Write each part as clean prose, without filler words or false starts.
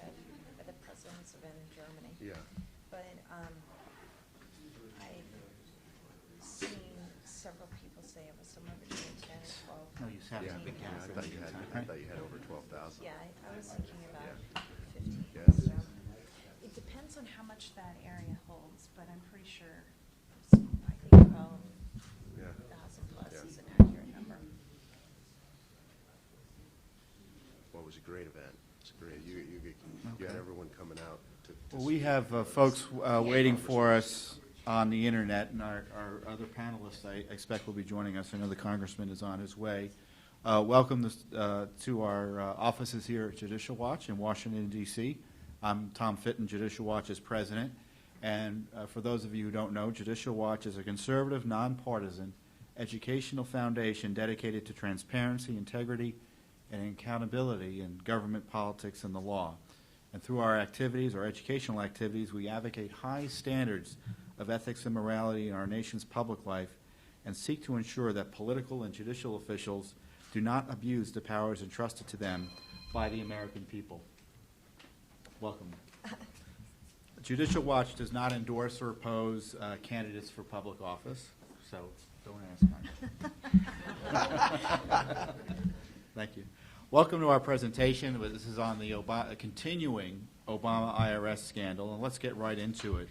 at the president's event in Germany. Yeah. But I've seen several people say it was somewhere between 10 and 12. No, you said Yeah, it's a big gap. I thought you had, I thought you had over 12,000. Yeah, I was thinking about 15. Yes. So it depends on how much that area holds, but I'm pretty sure, I think about Yeah. 1,000 plus Yeah. is an accurate number. Well, it was a great event. It's great. You had everyone coming out to Well, we have folks waiting for us on the internet, and our other panelists I expect will be joining us. I know the congressman is on his way. Welcome to our offices here at Judicial Watch in Washington, D.C. I'm Tom Fitton, Judicial Watch's president. And for those of you who don't know, Judicial Watch is a conservative, nonpartisan educational foundation dedicated to transparency, integrity, and accountability in government, politics, and the law. And through our activities, our educational activities, we advocate high standards of ethics and morality in our nation's public life and seek to ensure that political and judicial officials do not abuse the powers entrusted to them by the American people. Welcome. Judicial Watch does not endorse or oppose candidates for public office, so don't ask much. Thank you. Welcome to our presentation. This is on the continuing Obama IRS scandal, and let's get right into it.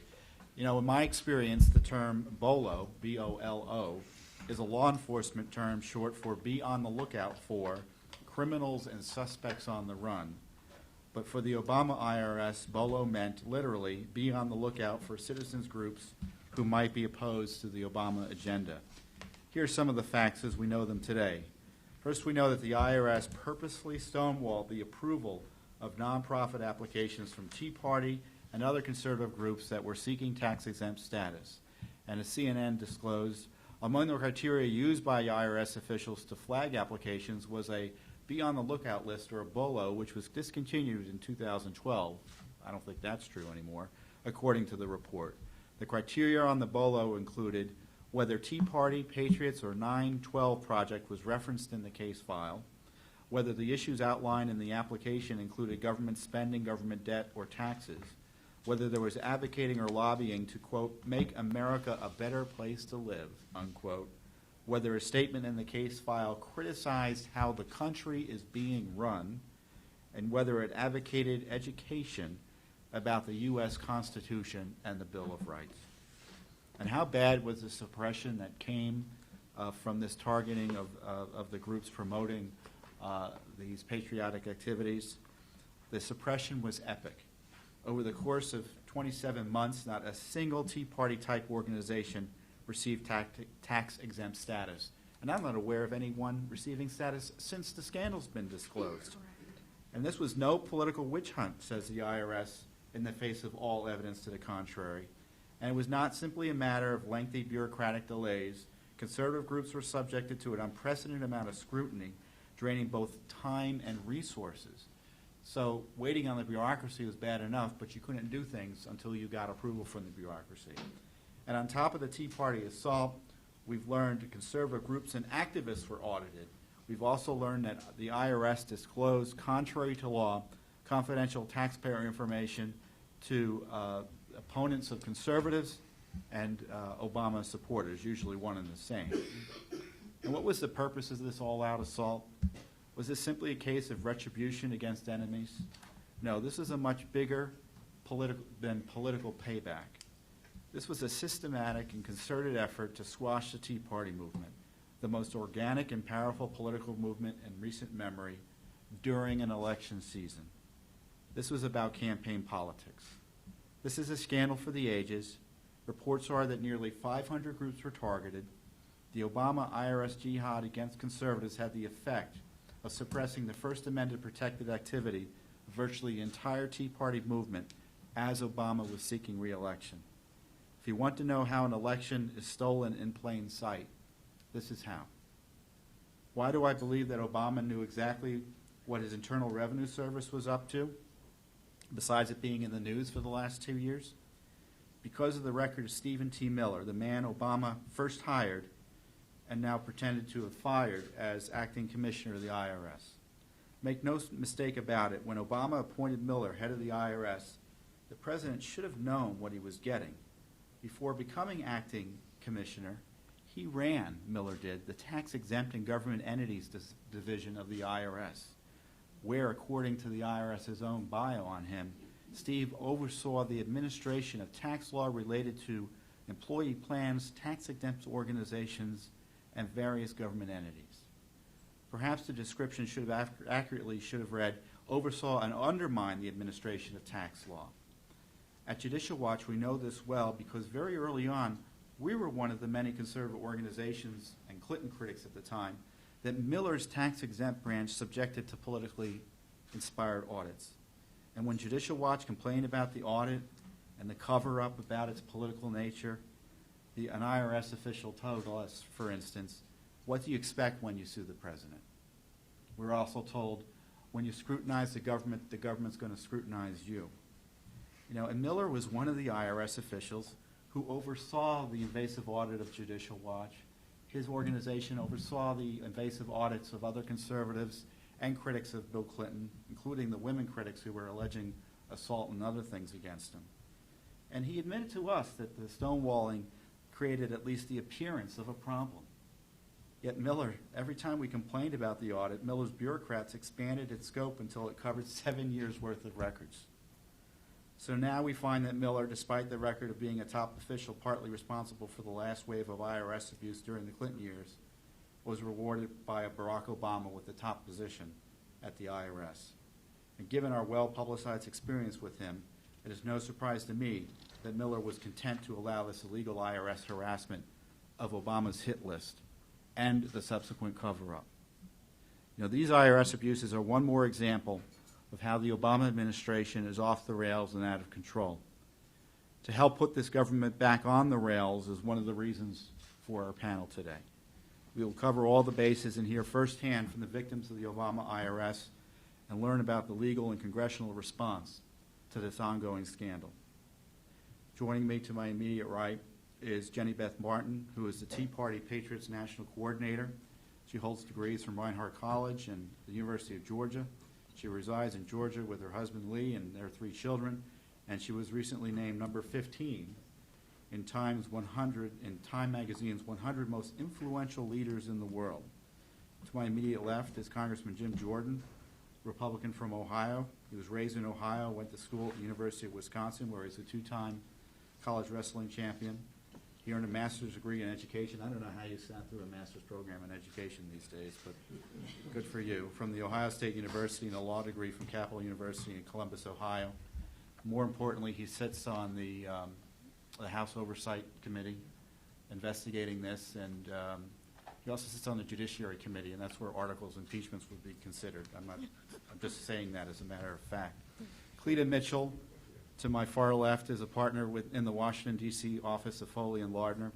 You know, in my experience, the term BOLO, B-O-L-O, is a law enforcement term short for be on the lookout for criminals and suspects on the run. But for the Obama IRS, BOLO meant literally be on the lookout for citizens groups who might be opposed to the Obama agenda. Here are some of the facts as we know them today. First, we know that the IRS purposely stonewalled the approval of nonprofit applications from Tea Party and other conservative groups that were seeking tax-exempt status. And as CNN disclosed, among the criteria used by IRS officials to flag applications was a be on the lookout list, or a BOLO, which was discontinued in 2012. I don't think that's true anymore, according to the report. The criteria on the BOLO included whether Tea Party, Patriots, or 9/12 Project was referenced in the case file, whether the issues outlined in the application included government spending, government debt, or taxes, whether there was advocating or lobbying to, quote, make America a better place to live, unquote, whether a statement in the case file criticized how the country is being run, and whether it advocated education about the U.S. Constitution and the Bill of Rights. And how bad was the suppression that came from this targeting of the groups promoting these patriotic activities? The suppression was epic. Over the course of 27 months, not a single Tea Party-type organization received tax-exempt status. And I'm not aware of anyone receiving status since the scandal's been disclosed. And this was no political witch hunt, says the IRS, in the face of all evidence to the contrary. And it was not simply a matter of lengthy bureaucratic delays. Conservative groups were subjected to an unprecedented amount of scrutiny, draining both time and resources. So waiting on the bureaucracy was bad enough, but you couldn't do things until you got approval from the bureaucracy. And on top of the Tea Party assault, we've learned conservative groups and activists were audited. We've also learned that the IRS disclosed, contrary to law, confidential taxpayer information to opponents of conservatives and Obama supporters, usually one and the same. And what was the purpose of this all-out assault? Was this simply a case of retribution against enemies? No, this is a much bigger political payback. This was a systematic and concerted effort to squash the Tea Party movement, the most organic and powerful political movement in recent memory during an election season. This was about campaign politics. This is a scandal for the ages. Reports are that nearly 500 groups were targeted. The Obama IRS jihad against conservatives had the effect of suppressing the First Amendment protected activity of virtually the entire Tea Party movement as Obama was seeking re-election. If you want to know how an election is stolen in plain sight, this is how. Why do I believe that Obama knew exactly what his Internal Revenue Service was up to, besides it being in the news for the last 2 years? Because of the record of Stephen T. Miller, the man Obama first hired and now pretended to have fired as acting commissioner of the IRS. Make no mistake about it, when Obama appointed Miller head of the IRS, the president should have known what he was getting. Before becoming acting commissioner, he ran, Miller did, the tax-exempt and government entities division of the IRS, where, according to the IRS's own bio on him, Steve oversaw the administration of tax law related to employee plans, tax-exempt organizations, and various government entities. Perhaps the description should have accurately read, oversaw and undermined the administration of tax law. At Judicial Watch, we know this well because very early on, we were one of the many conservative organizations and Clinton critics at the time that Miller's tax-exempt branch subjected to politically inspired audits. And when Judicial Watch complained about the audit and the cover-up about its political nature, an IRS official told us, for instance, what do you expect when you sue the president? We're also told, when you scrutinize the government's going to scrutinize you. You know, and Miller was one of the IRS officials who oversaw the invasive audit of Judicial Watch. His organization oversaw the invasive audits of other conservatives and critics of Bill Clinton, including the women critics who were alleging assault and other things against him. And he admitted to us that the stonewalling created at least the appearance of a problem. Yet Miller, every time we complained about the audit, Miller's bureaucrats expanded its scope until it covered 7 years' worth of records. So now we find that Miller, despite the record of being a top official partly responsible for the last wave of IRS abuse during the Clinton years, was rewarded by Barack Obama with the top position at the IRS. And given our well-publicized experience with him, it is no surprise to me that Miller was content to allow this illegal IRS harassment of Obama's hit list and the subsequent cover-up. You know, these IRS abuses are one more example of how the Obama administration is off the rails and out of control. To help put this government back on the rails is one of the reasons for our panel today. We will cover all the bases and hear firsthand from the victims of the Obama IRS and learn about the legal and congressional response to this ongoing scandal. Joining me to my immediate right is Jenny Beth Martin, who is the Tea Party Patriots National Coordinator. She holds degrees from Reinhardt College and the University of Georgia. She resides in Georgia with her husband Lee and their 3 children, and she was recently named number 15 in Time Magazine's 100 Most Influential Leaders in the World. To my immediate left is Congressman Jim Jordan, Republican from Ohio. He was raised in Ohio, went to school at the University of Wisconsin, where he's a 2-time college wrestling champion. He earned a master's degree in education. I don't know how you sat through a master's program in education these days, but good for you. From the Ohio State University and a law degree from Capital University in Columbus, Ohio. More importantly, he sits on the House Oversight Committee investigating this, and he also sits on the Judiciary Committee, and that's where articles of impeachments would be considered. I'm just saying that as a matter of fact. Cleta Mitchell, to my far left, is a partner in the Washington, D.C. office of Foley and Lardner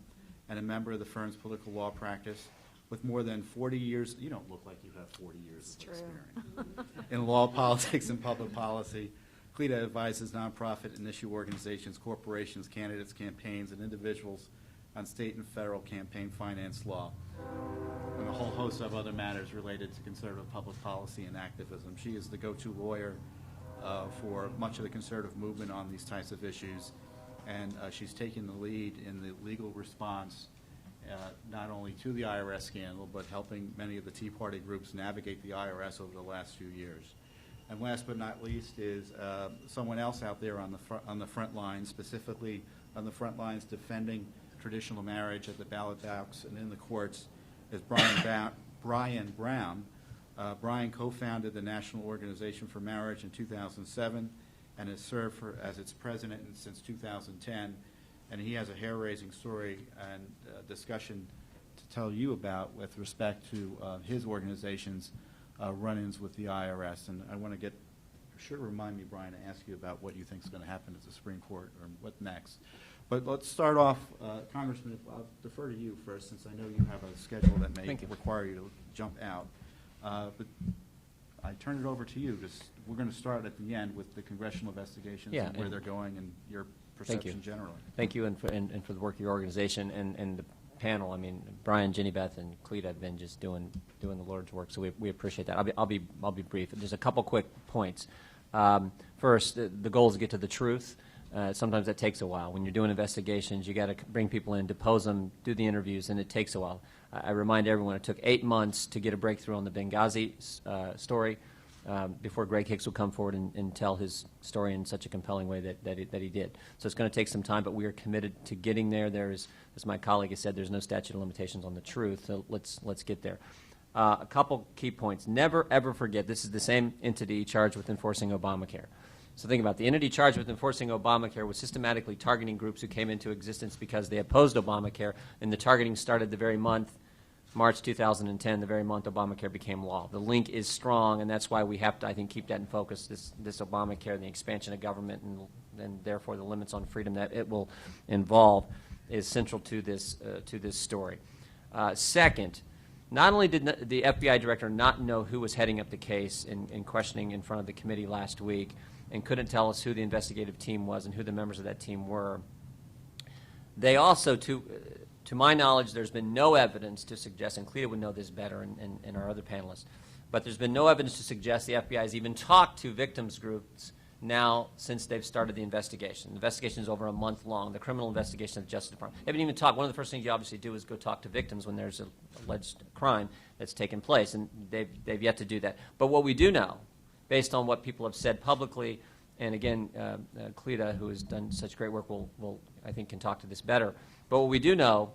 and a member of the firm's political law practice with more than 40 years. You don't look like you have 40 years of experience in law, politics, and public policy. Cleta advises nonprofit and issue organizations, corporations, candidates, campaigns, and individuals on state and federal campaign finance law and a whole host of other matters related to conservative public policy and activism. She is the go-to lawyer for much of the conservative movement on these types of issues, and she's taken the lead in the legal response not only to the IRS scandal, but helping many of the Tea Party groups navigate the IRS over the last few years. And last but not least is someone else out there on the front lines, specifically on the front lines defending traditional marriage at the ballot box and in the courts, is Brian Brown. Brian co-founded the National Organization for Marriage in 2007 and has served as its president since 2010. And he has a hair-raising story and discussion to tell you about with respect to his organization's run-ins with the IRS. And I want to remind me, Brian, to ask you about what you think is going to happen at the Supreme Court or what next. But let's start off, Congressman, I'll defer to you first, since I know you have a schedule that may require you to jump out. But I turn it over to you. We're going to start at the end with the congressional investigations and where they're going and your perception generally. Thank you, and for the work of your organization. And panel. I mean, Brian, Jenny Beth, and Cleta have been just doing the Lord's work, so we appreciate that. I'll be brief. Just a couple quick points. First, the goal is to get to the truth. Sometimes that takes a while. When you're doing investigations, you got to bring people in, depose them, do the interviews, and it takes a while. I remind everyone it took 8 months to get a breakthrough on the Benghazi story before Greg Hicks would come forward and tell his story in such a compelling way that he did. So it's going to take some time, but we are committed to getting there. There is, as my colleague has said, there's no statute of limitations on the truth. So let's get there. A couple key points. Never, ever forget this is the same entity charged with enforcing Obamacare. So think about it. The entity charged with enforcing Obamacare was systematically targeting groups who came into existence because they opposed Obamacare, and the targeting started the very month, March 2010, the very month Obamacare became law. The link is strong, and that's why we have to, I think, keep that in focus, this Obamacare, the expansion of government, and therefore the limits on freedom that it will involve is central to this story. Second, not only did the FBI director not know who was heading up the case in questioning in front of the committee last week and couldn't tell us who the investigative team was and who the members of that team were, they also, to my knowledge, there's been no evidence to suggest, and Cleta would know this better and our other panelists, but there's been no evidence to suggest the FBI has even talked to victims groups now since they've started the investigation. The investigation is over a month long, the criminal investigation of the Justice Department. They haven't even talked. One of the first things you obviously do is go talk to victims when there's an alleged crime that's taken place, and they've yet to do that. But what we do know, based on what people have said publicly, and again, Cleta, who has done such great work, will I think can talk to this better. But what we do know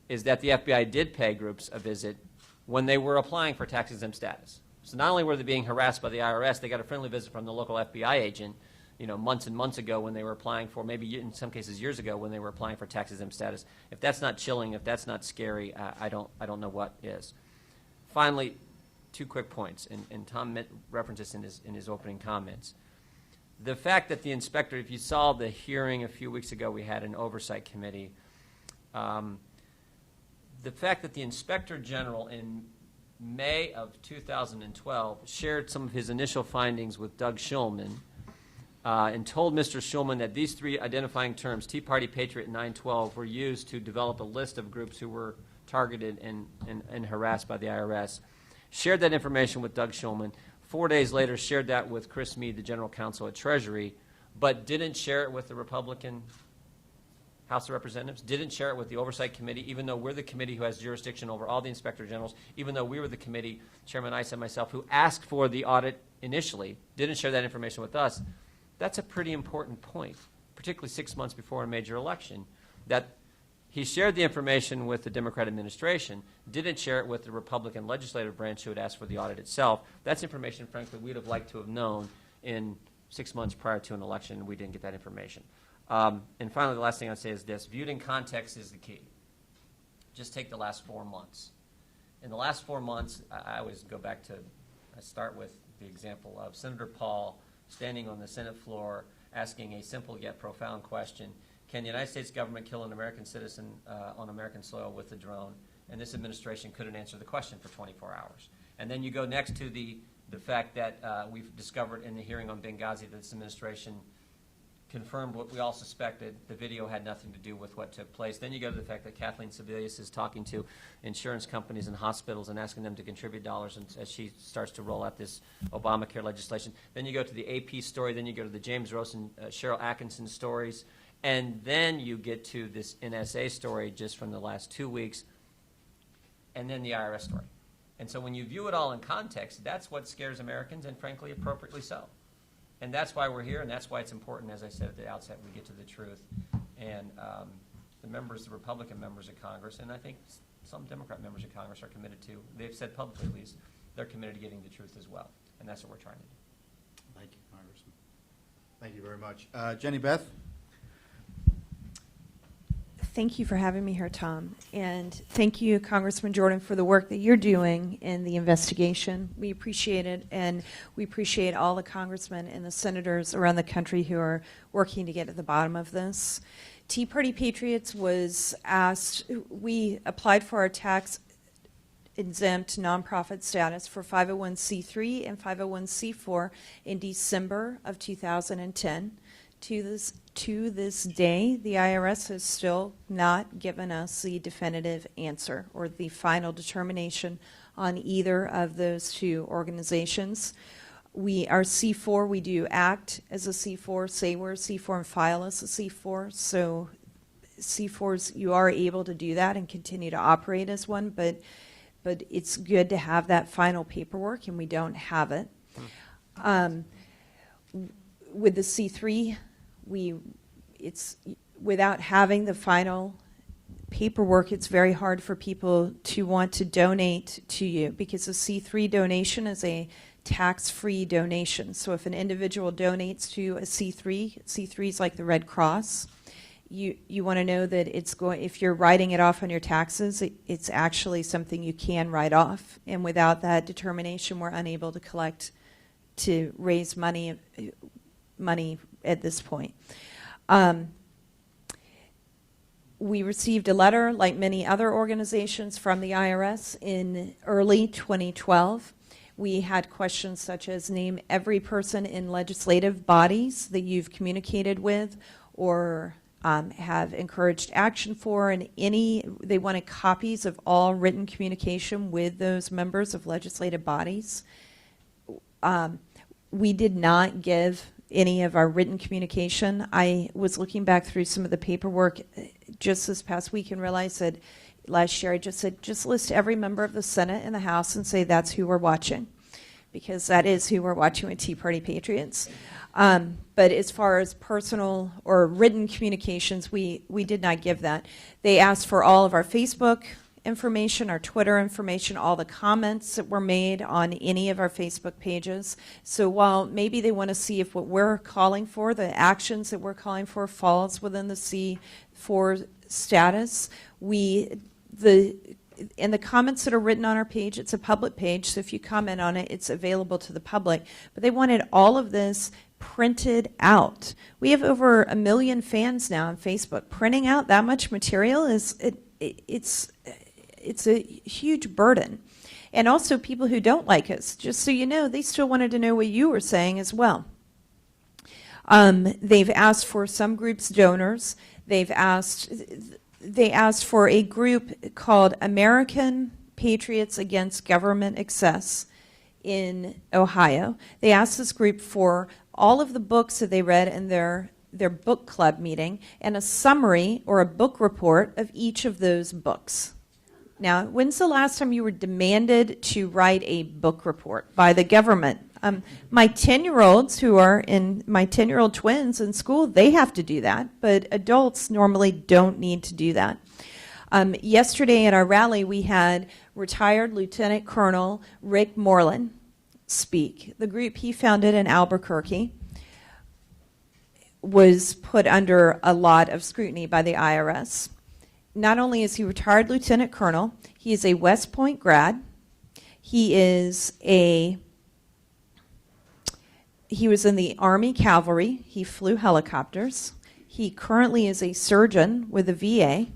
is that the FBI did pay groups a visit when they were applying for tax-exempt status. So not only were they being harassed by the IRS, they got a friendly visit from the local FBI agent, months and months ago when they were applying for, maybe in some cases years ago when they were applying for tax-exempt status. If that's not chilling, if that's not scary, I don't know what is. Finally, 2 quick points, and Tom referenced this in his opening comments. The fact that the inspector, if you saw the hearing a few weeks ago, we had an oversight committee. The fact that the Inspector General in May of 2012 shared some of his initial findings with Doug Shulman and told Mr. Shulman that these 3 identifying terms, Tea Party, Patriot, and 912, were used to develop a list of groups who were targeted and harassed by the IRS, shared that information with Doug Shulman, 4 days later shared that with Chris Meade, the General Counsel at Treasury, but didn't share it with the Republican House of Representatives, didn't share it with the Oversight Committee, even though we're the committee who has jurisdiction over all the Inspector Generals, even though we were the committee, Chairman Issa and myself, who asked for the audit initially, didn't share that information with us. That's a pretty important point, particularly 6 months before a major election, that he shared the information with the Democrat administration, didn't share it with the Republican legislative branch who had asked for the audit itself. That's information, frankly, we'd have liked to have known in 6 months prior to an election, and we didn't get that information. And finally, the last thing I'd say is this. Viewed in context is the key. Just take the last 4 months. In the last 4 months, I always go back to, I start with the example of Senator Paul standing on the Senate floor asking a simple yet profound question. Can the United States government kill an American citizen on American soil with a drone? And this administration couldn't answer the question for 24 hours. And then you go next to the fact that we've discovered in the hearing on Benghazi that this administration confirmed what we all suspected. The video had nothing to do with what took place. Then you go to the fact that Kathleen Sebelius is talking to insurance companies and hospitals and asking them to contribute dollars as she starts to roll out this Obamacare legislation. Then you go to the AP story. Then you go to the James Rose and Cheryl Atkinson stories. And then you get to this NSA story just from the last 2 weeks, and then the IRS story. And so when you view it all in context, that's what scares Americans, and frankly, appropriately so. And that's why we're here, and that's why it's important, as I said at the outset, we get to the truth. And the members, the Republican members of Congress, and I think some Democrat members of Congress are committed to, they've said publicly at least, they're committed to getting the truth as well. And that's what we're trying to do. Thank you, Congressman. Thank you very much. Jenny Beth? Thank you for having me here, Tom. And thank you, Congressman Jordan, for the work that you're doing in the investigation. We appreciate it, and we appreciate all the congressmen and the senators around the country who are working to get at the bottom of this. Tea Party Patriots was asked, we applied for our tax-exempt nonprofit status for 501c3 and 501c4 in December of 2010. To this day, the IRS has still not given us the definitive answer or the final determination on either of those two organizations. We are C4, we do act as a C4, say we're a C4, and file as a C4. So C4s, you are able to do that and continue to operate as one, but it's good to have that final paperwork, and we don't have it. With the C3, it's without having the final paperwork, it's very hard for people to want to donate to you, because a C3 donation is a tax-free donation. So if an individual donates to a C3 is like the Red Cross. You want to know that it's going, if you're writing it off on your taxes, it's actually something you can write off. And without that determination, we're unable to collect, to raise money at this point. We received a letter, like many other organizations, from the IRS in early 2012. We had questions such as name every person in legislative bodies that you've communicated with or have encouraged action for, and they wanted copies of all written communication with those members of legislative bodies. We did not give any of our written communication. I was looking back through some of the paperwork just this past week and realized that last year I just said, just list every member of the Senate and the House and say that's who we're watching, because that is who we're watching with Tea Party Patriots. But as far as personal or written communications, we did not give that. They asked for all of our Facebook information, our Twitter information, all the comments that were made on any of our Facebook pages. So while maybe they want to see if what we're calling for, the actions that we're calling for, falls within the C4 status, and the comments that are written on our page, it's a public page, so if you comment on it, it's available to the public. But they wanted all of this printed out. We have over 1 million fans now on Facebook. Printing out that much material it's a huge burden. And also people who don't like us, just so you know, they still wanted to know what you were saying as well. They've asked for some groups' donors. They asked for a group called American Patriots Against Government Excess in Ohio. They asked this group for all of the books that they read in their book club meeting and a summary or a book report of each of those books. Now, when's the last time you were demanded to write a book report by the government? My 10-year-olds my 10-year-old twins in school, they have to do that, but adults normally don't need to do that. Yesterday at our rally, we had retired Lieutenant Colonel Rick Moreland speak. The group he founded in Albuquerque was put under a lot of scrutiny by the IRS. Not only is he retired lieutenant colonel, he is a West Point grad. He was in the Army Cavalry. He flew helicopters. He currently is a surgeon with the VA,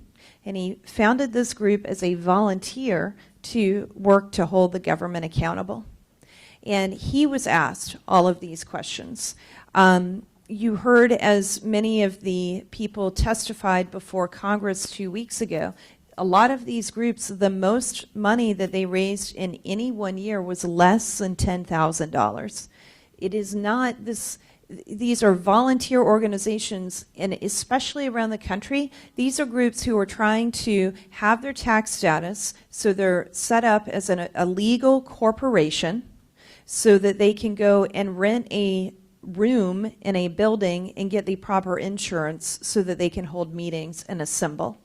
and he founded this group as a volunteer to work to hold the government accountable. And he was asked all of these questions. You heard, as many of the people testified before Congress 2 weeks ago, a lot of these groups, the most money that they raised in any 1 year was less than $10,000. It is not this. These are volunteer organizations, and especially around the country, these are groups who are trying to have their tax status, so they're set up as a legal corporation so that they can go and rent a room in a building and get the proper insurance so that they can hold meetings and assemble.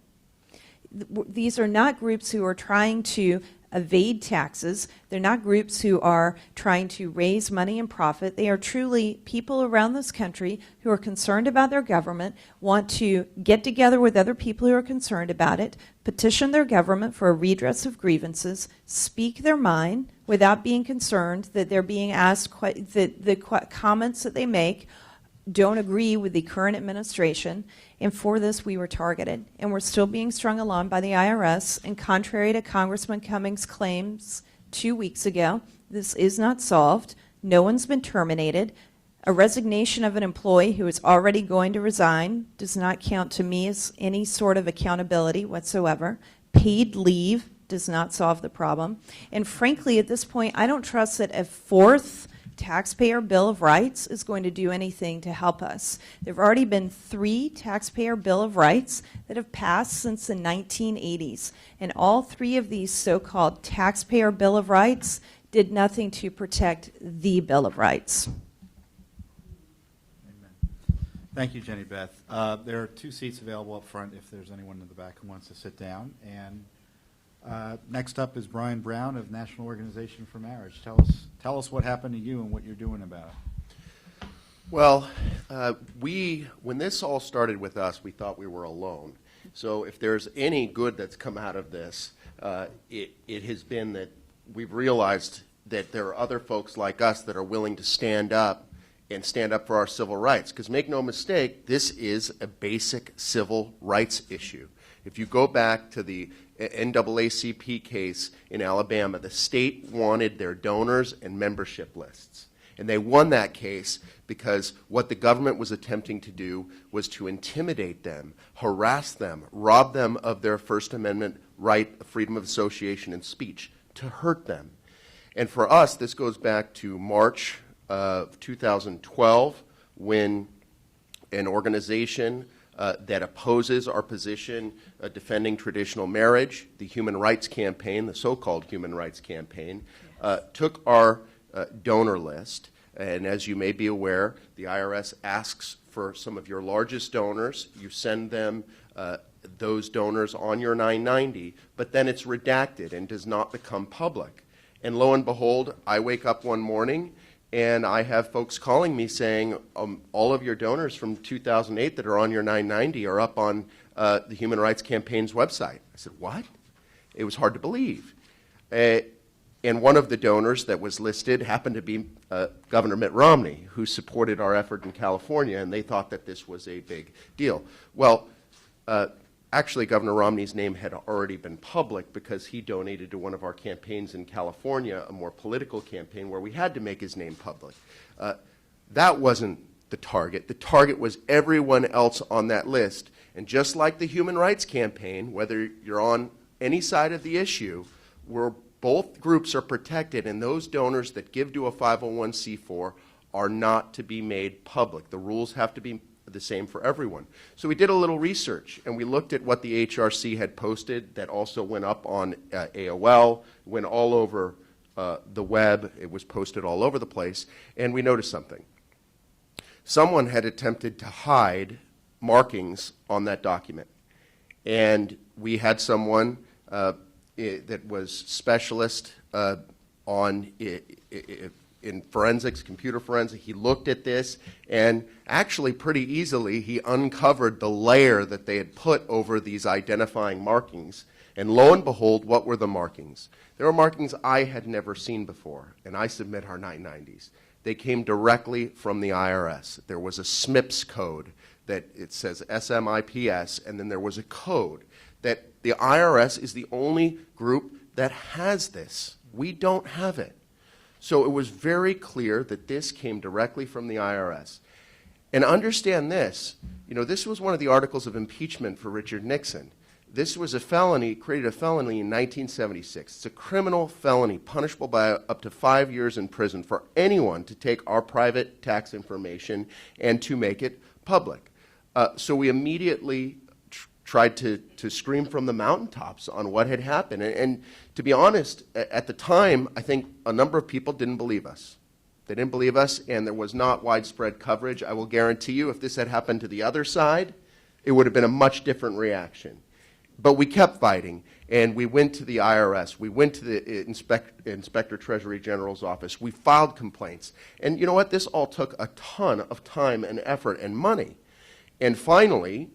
These are not groups who are trying to evade taxes. They're not groups who are trying to raise money and profit. They are truly people around this country who are concerned about their government, want to get together with other people who are concerned about it, petition their government for a redress of grievances, speak their mind without being concerned that they're being asked, that the comments that they make don't agree with the current administration. And for this, we were targeted. And we're still being strung along by the IRS. And contrary to Congressman Cummings' claims 2 weeks ago, this is not solved. No one's been terminated. A resignation of an employee who is already going to resign does not count to me as any sort of accountability whatsoever. Paid leave does not solve the problem. And frankly, at this point, I don't trust that a fourth taxpayer Bill of Rights is going to do anything to help us. There have already been 3 taxpayer Bill of Rights that have passed since the 1980s, and all 3 of these so-called taxpayer Bill of Rights did nothing to protect the Bill of Rights. Thank you, Jenny Beth. There are 2 seats available up front if there's anyone in the back who wants to sit down. And next up is Brian Brown of National Organization for Marriage. Tell us what happened to you and what you're doing about it. Well, when this all started with us, we thought we were alone. So if there's any good that's come out of this, it has been that we've realized that there are other folks like us that are willing to stand up and stand up for our civil rights. Because make no mistake, this is a basic civil rights issue. If you go back to the NAACP case in Alabama, the state wanted their donors and membership lists. And they won that case because what the government was attempting to do was to intimidate them, harass them, rob them of their First Amendment right of freedom of association and speech, to hurt them. And for us, this goes back to March of 2012, when an organization that opposes our position defending traditional marriage, the Human Rights Campaign, the so-called Human Rights Campaign, took our donor list. And as you may be aware, the IRS asks for some of your largest donors. You send them those donors on your 990, but then it's redacted and does not become public. And lo and behold, I wake up one morning and I have folks calling me saying, all of your donors from 2008 that are on your 990 are up on the Human Rights Campaign's website. I said, what? It was hard to believe. And one of the donors that was listed happened to be Governor Mitt Romney, who supported our effort in California, and they thought that this was a big deal. Well, actually, Governor Romney's name had already been public because he donated to one of our campaigns in California, a more political campaign where we had to make his name public. That wasn't the target. The target was everyone else on that list. And just like the Human Rights Campaign, whether you're on any side of the issue, both groups are protected, and those donors that give to a 501c4 are not to be made public. The rules have to be the same for everyone. So we did a little research, and we looked at what the HRC had posted that also went up on AOL, went all over the web. It was posted all over the place, and we noticed something. Someone had attempted to hide markings on that document, and we had someone that was specialist in forensics, computer forensics. He looked at this, and actually pretty easily he uncovered the layer that they had put over these identifying markings. And lo and behold, what were the markings? There were markings I had never seen before, and I submit our 990s. They came directly from the IRS. There was a SMIPS code that it says SMIPS, and then there was a code that the IRS is the only group that has this. We don't have it. So it was very clear that this came directly from the IRS. And understand this, this was one of the articles of impeachment for Richard Nixon. This was a felony, created a felony in 1976. It's a criminal felony punishable by up to 5 years in prison for anyone to take our private tax information and to make it public. So we immediately tried to scream from the mountaintops on what had happened. And to be honest, at the time, I think a number of people didn't believe us. They didn't believe us, and there was not widespread coverage. I will guarantee you, if this had happened to the other side, it would have been a much different reaction. But we kept fighting, and we went to the IRS. We went to the Inspector Treasury General's office. We filed complaints. And you know what? This all took a ton of time and effort and money. And finally,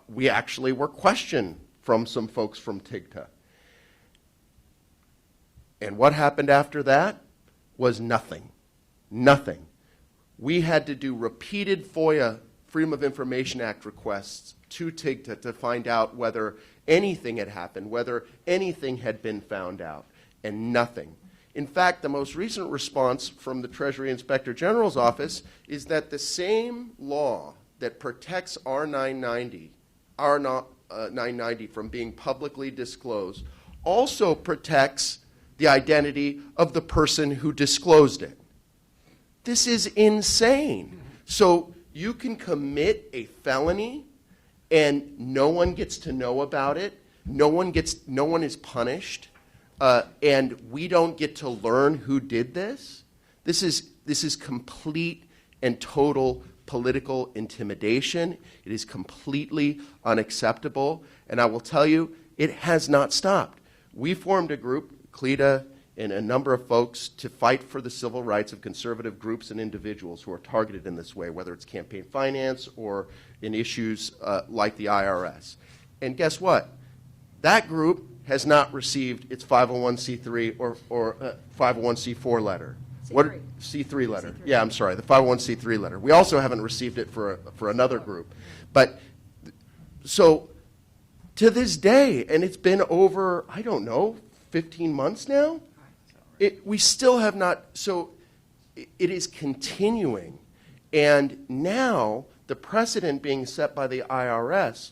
we actually were questioned from some folks from TIGTA. And what happened after that was nothing. Nothing. We had to do repeated FOIA, Freedom of Information Act requests to TIGTA to find out whether anything had happened, whether anything had been found out, and nothing. In fact, the most recent response from the Treasury Inspector General's office is that the same law that protects R990 from being publicly disclosed also protects the identity of the person who disclosed it. This is insane. So you can commit a felony and no one gets to know about it. No one is punished, and we don't get to learn who did this. This is complete and total political intimidation. It is completely unacceptable, and I will tell you, it has not stopped. We formed a group, CLEDA and a number of folks, to fight for the civil rights of conservative groups and individuals who are targeted in this way, whether it's campaign finance or in issues like the IRS. And guess what? That group has not received its 501c3 or 501c4 letter. C3. C3 letter. C3. Yeah, I'm sorry, the 501c3 letter. We also haven't received it for another group. But so to this day, and it's been over, I don't know, 15 months now, we still have not, so it is continuing. And now the precedent being set by the IRS,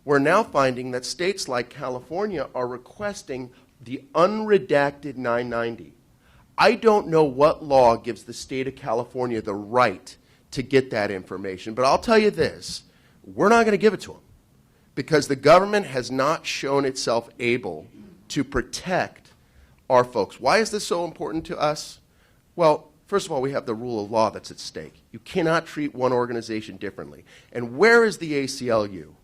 we're now finding that states like California are requesting the unredacted 990. I don't know what law gives the state of California the right to get that information, but I'll tell you this, we're not going to give it to them because the government has not shown itself able to protect our folks. Why is this so important to us? Well, first of all, we have the rule of law that's at stake. You cannot treat one organization differently. And where is the ACLU?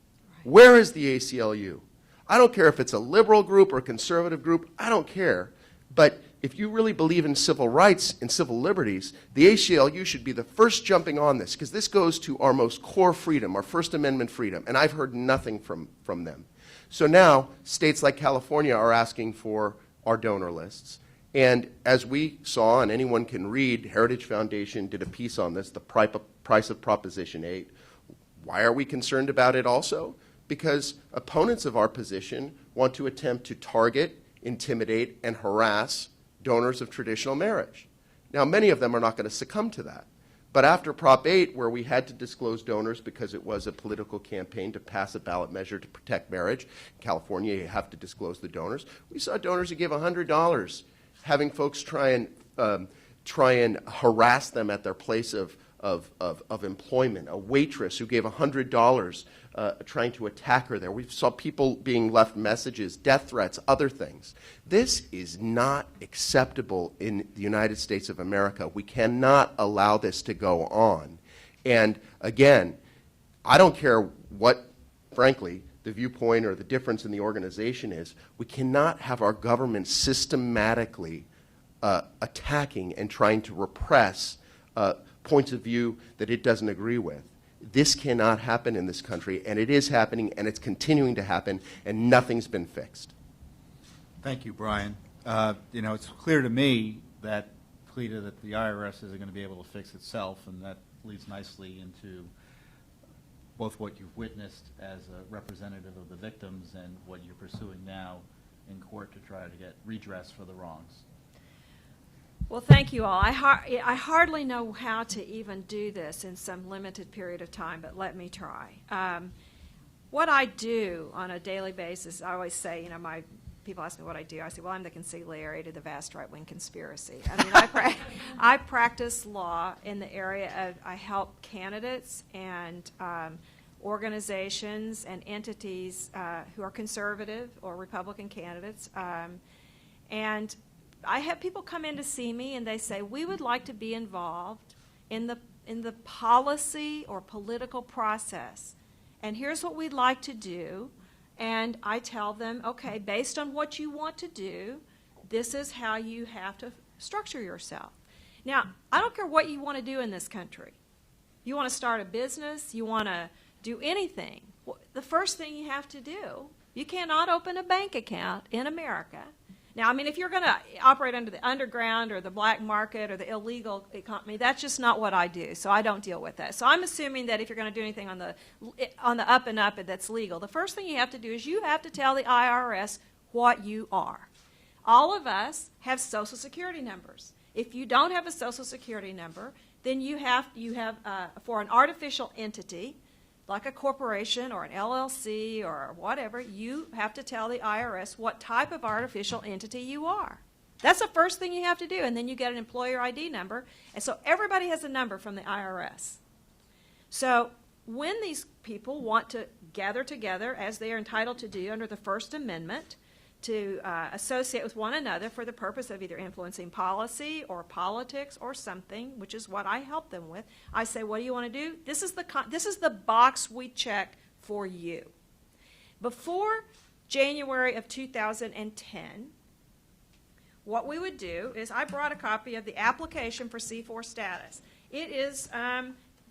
Where is the ACLU? I don't care if it's a liberal group or a conservative group. I don't care. But if you really believe in civil rights and civil liberties, the ACLU should be the first jumping on this because this goes to our most core freedom, our First Amendment freedom. And I've heard nothing from them. So now states like California are asking for our donor lists. And as we saw, and anyone can read, Heritage Foundation did a piece on this, the price of Proposition 8. Why are we concerned about it also? Because opponents of our position want to attempt to target, intimidate, and harass donors of traditional marriage. Now, many of them are not going to succumb to that. But after Prop 8, where we had to disclose donors because it was a political campaign to pass a ballot measure to protect marriage, in California you have to disclose the donors. We saw donors who gave $100, having folks try and harass them at their place of employment. A waitress who gave $100 trying to attack her there. We saw people being left messages, death threats, other things. This is not acceptable in the United States of America. We cannot allow this to go on. And again, I don't care what, frankly, the viewpoint or the difference in the organization is. We cannot have our government systematically attacking and trying to repress points of view that it doesn't agree with. This cannot happen in this country, and it is happening, and it's continuing to happen, and nothing's been fixed. Thank you, Brian. It's clear to me that, CLEDA, that the IRS isn't going to be able to fix itself, and that leads nicely into both what you've witnessed as a representative of the victims and what you're pursuing now in court to try to get redress for the wrongs. Well, thank you all. I hardly know how to even do this in some limited period of time, but let me try. What I do on a daily basis, I always say, people ask me what I do. I say, well, I'm the consigliere to the vast right-wing conspiracy. I mean, I practice law in the area of, I help candidates and organizations and entities who are conservative or Republican candidates, and I have people come in to see me and they say, we would like to be involved in the policy or political process. And here's what we'd like to do. And I tell them, okay, based on what you want to do, this is how you have to structure yourself. Now, I don't care what you want to do in this country. You want to start a business, you want to do anything. The first thing you have to do, you cannot open a bank account in America. Now, I mean, if you're going to operate under the underground or the black market or the illegal economy, that's just not what I do, so I don't deal with that. So I'm assuming that if you're going to do anything on the up and up that's legal, the first thing you have to do is you have to tell the IRS what you are. all of us have Social Security numbers. If you don't have a Social Security number, then you have for an artificial entity, like a corporation or an LLC or whatever, you have to tell the IRS what type of artificial entity you are. That's the first thing you have to do, and then you get an employer ID number, and so everybody has a number from the IRS. So when these people want to gather together, as they are entitled to do under the First Amendment, to associate with one another for the purpose of either influencing policy or politics or something, which is what I help them with, I say, what do you want to do? This is the box we check for you. Before January of 2010, what we would do is I brought a copy of the application for C4 status. It is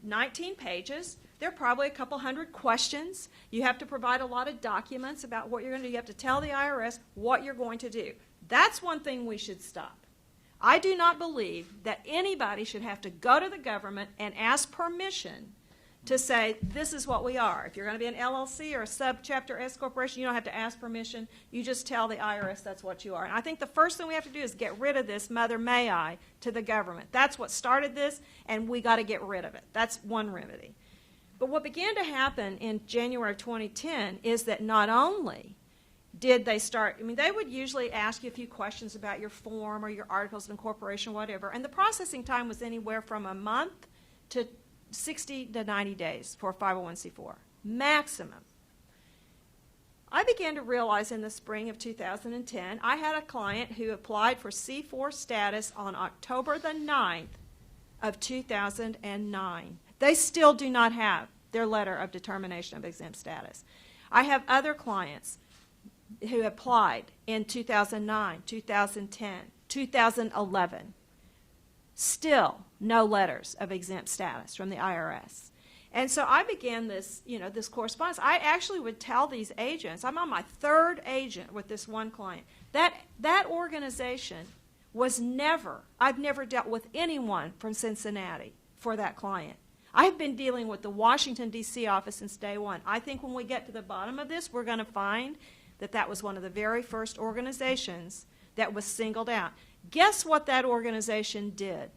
19 pages. There are probably a couple hundred questions. You have to provide a lot of documents about what you're going to do. You have to tell the IRS what you're going to do. That's one thing we should stop. I do not believe that anybody should have to go to the government and ask permission to say, this is what we are. If you're going to be an LLC or a subchapter S corporation, you don't have to ask permission. You just tell the IRS that's what you are. And I think the first thing we have to do is get rid of this Mother May I to the government. That's what started this, and we got to get rid of it. That's one remedy. But what began to happen in January of 2010 is that not only did they start, they would usually ask you a few questions about your form or your articles of incorporation, whatever, and the processing time was anywhere from a month to 60 to 90 days for a 501c4, maximum. I began to realize in the spring of 2010, I had a client who applied for C4 status on October the 9th of 2009. They still do not have their letter of determination of exempt status. I have other clients who applied in 2009, 2010, 2011. Still no letters of exempt status from the IRS. And so I began this, this correspondence. I actually would tell these agents, I'm on my third agent with this one client, that organization was I've never dealt with anyone from Cincinnati for that client. I've been dealing with the Washington, D.C. office since day one. I think when we get to the bottom of this, we're going to find that that was one of the very first organizations that was singled out. Guess what that organization did?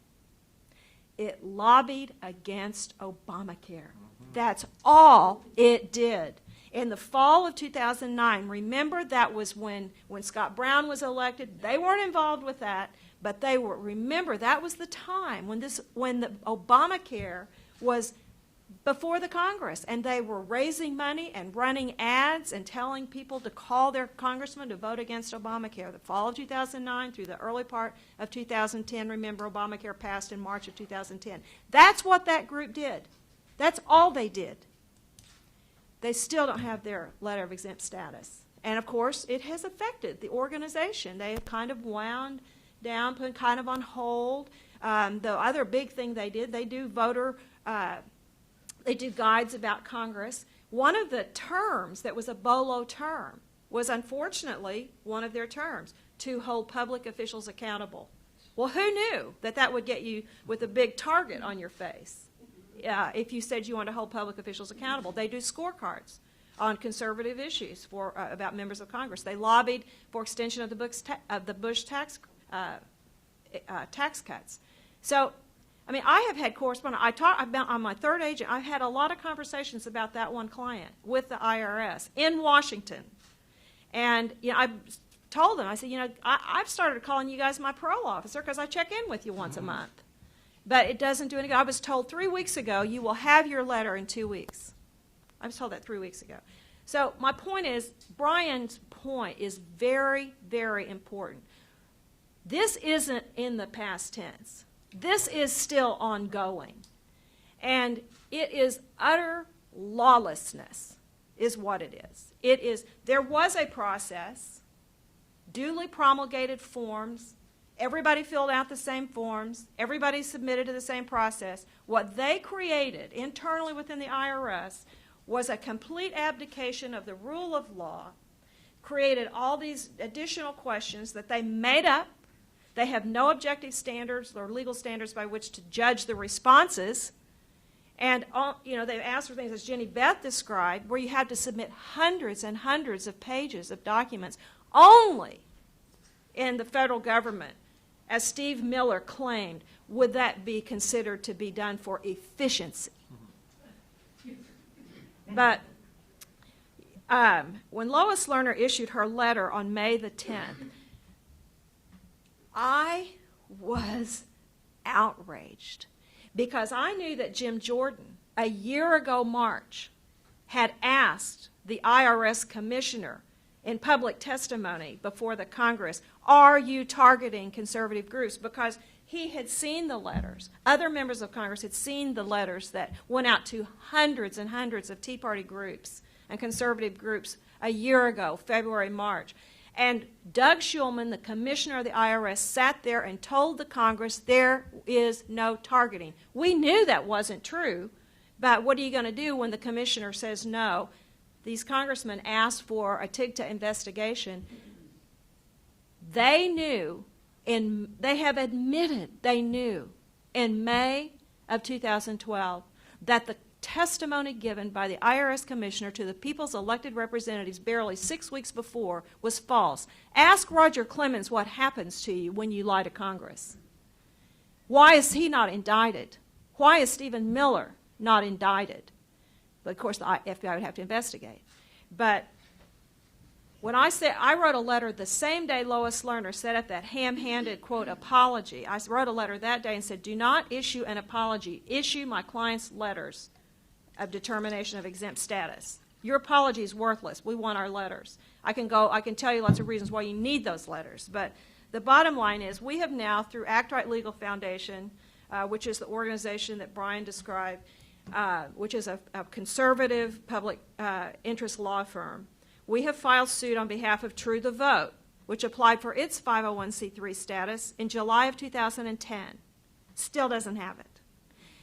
It lobbied against Obamacare. That's all it did. In the fall of 2009, remember that was when Scott Brown was elected. They weren't involved with that, but remember that was the time when the Obamacare was before the Congress, and they were raising money and running ads and telling people to call their congressman to vote against Obamacare. The fall of 2009 through the early part of 2010, remember Obamacare passed in March of 2010. That's what that group did. That's all they did. They still don't have their letter of exempt status. And of course, it has affected the organization. They have kind of wound down, put kind of on hold. The other big thing they did, they do they do guides about Congress. One of the terms that was a BOLO term was unfortunately one of their terms, to hold public officials accountable. Well, who knew that would get you with a big target on your face if you said you want to hold public officials accountable? They do scorecards on conservative issues about members of Congress. They lobbied for extension of the Bush tax cuts. So, I have had correspondence. I've been on my third agent. I've had a lot of conversations about that one client with the IRS in Washington. And, I told them, I said, I've started calling you guys my parole officer because I check in with you once a month. But it doesn't do any good. I was told 3 weeks ago, you will have your letter in 2 weeks. I was told that 3 weeks ago. So my point is, Brian's point is very, very important. This isn't in the past tense. This is still ongoing. And it is utter lawlessness is what it is. There was a process, duly promulgated forms, everybody filled out the same forms, everybody submitted to the same process. What they created internally within the IRS was a complete abdication of the rule of law, created all these additional questions that they made up. They have no objective standards or legal standards by which to judge the responses. And they've asked for things, as Jenny Beth described, where you had to submit hundreds and hundreds of pages of documents only in the federal government, as Steve Miller claimed, would that be considered to be done for efficiency? But when Lois Lerner issued her letter on May the 10th, I was outraged because I knew that Jim Jordan, a year ago March, had asked the IRS commissioner in public testimony before the Congress, are you targeting conservative groups? Because he had seen the letters. Other members of Congress had seen the letters that went out to hundreds and hundreds of Tea Party groups and conservative groups a year ago, February, March. And Doug Shulman, the commissioner of the IRS, sat there and told the Congress there is no targeting. We knew that wasn't true, but what are you going to do when the commissioner says no? These congressmen asked for a TIGTA investigation. They knew, and they have admitted they knew in May of 2012 that the testimony given by the IRS commissioner to the people's elected representatives barely 6 weeks before was false. Ask Roger Clemens what happens to you when you lie to Congress. Why is he not indicted? Why is Stephen Miller not indicted? But of course, the FBI would have to investigate. But when I wrote a letter the same day Lois Lerner set up that ham-handed, quote, apology. I wrote a letter that day and said, do not issue an apology. Issue my client's letters of determination of exempt status. Your apology is worthless. We want our letters. I can tell you lots of reasons why you need those letters. But the bottom line is we have now, through Act Right Legal Foundation, which is the organization that Brian described, which is a conservative public interest law firm, we have filed suit on behalf of True the Vote, which applied for its 501c3 status in July of 2010. Still doesn't have it.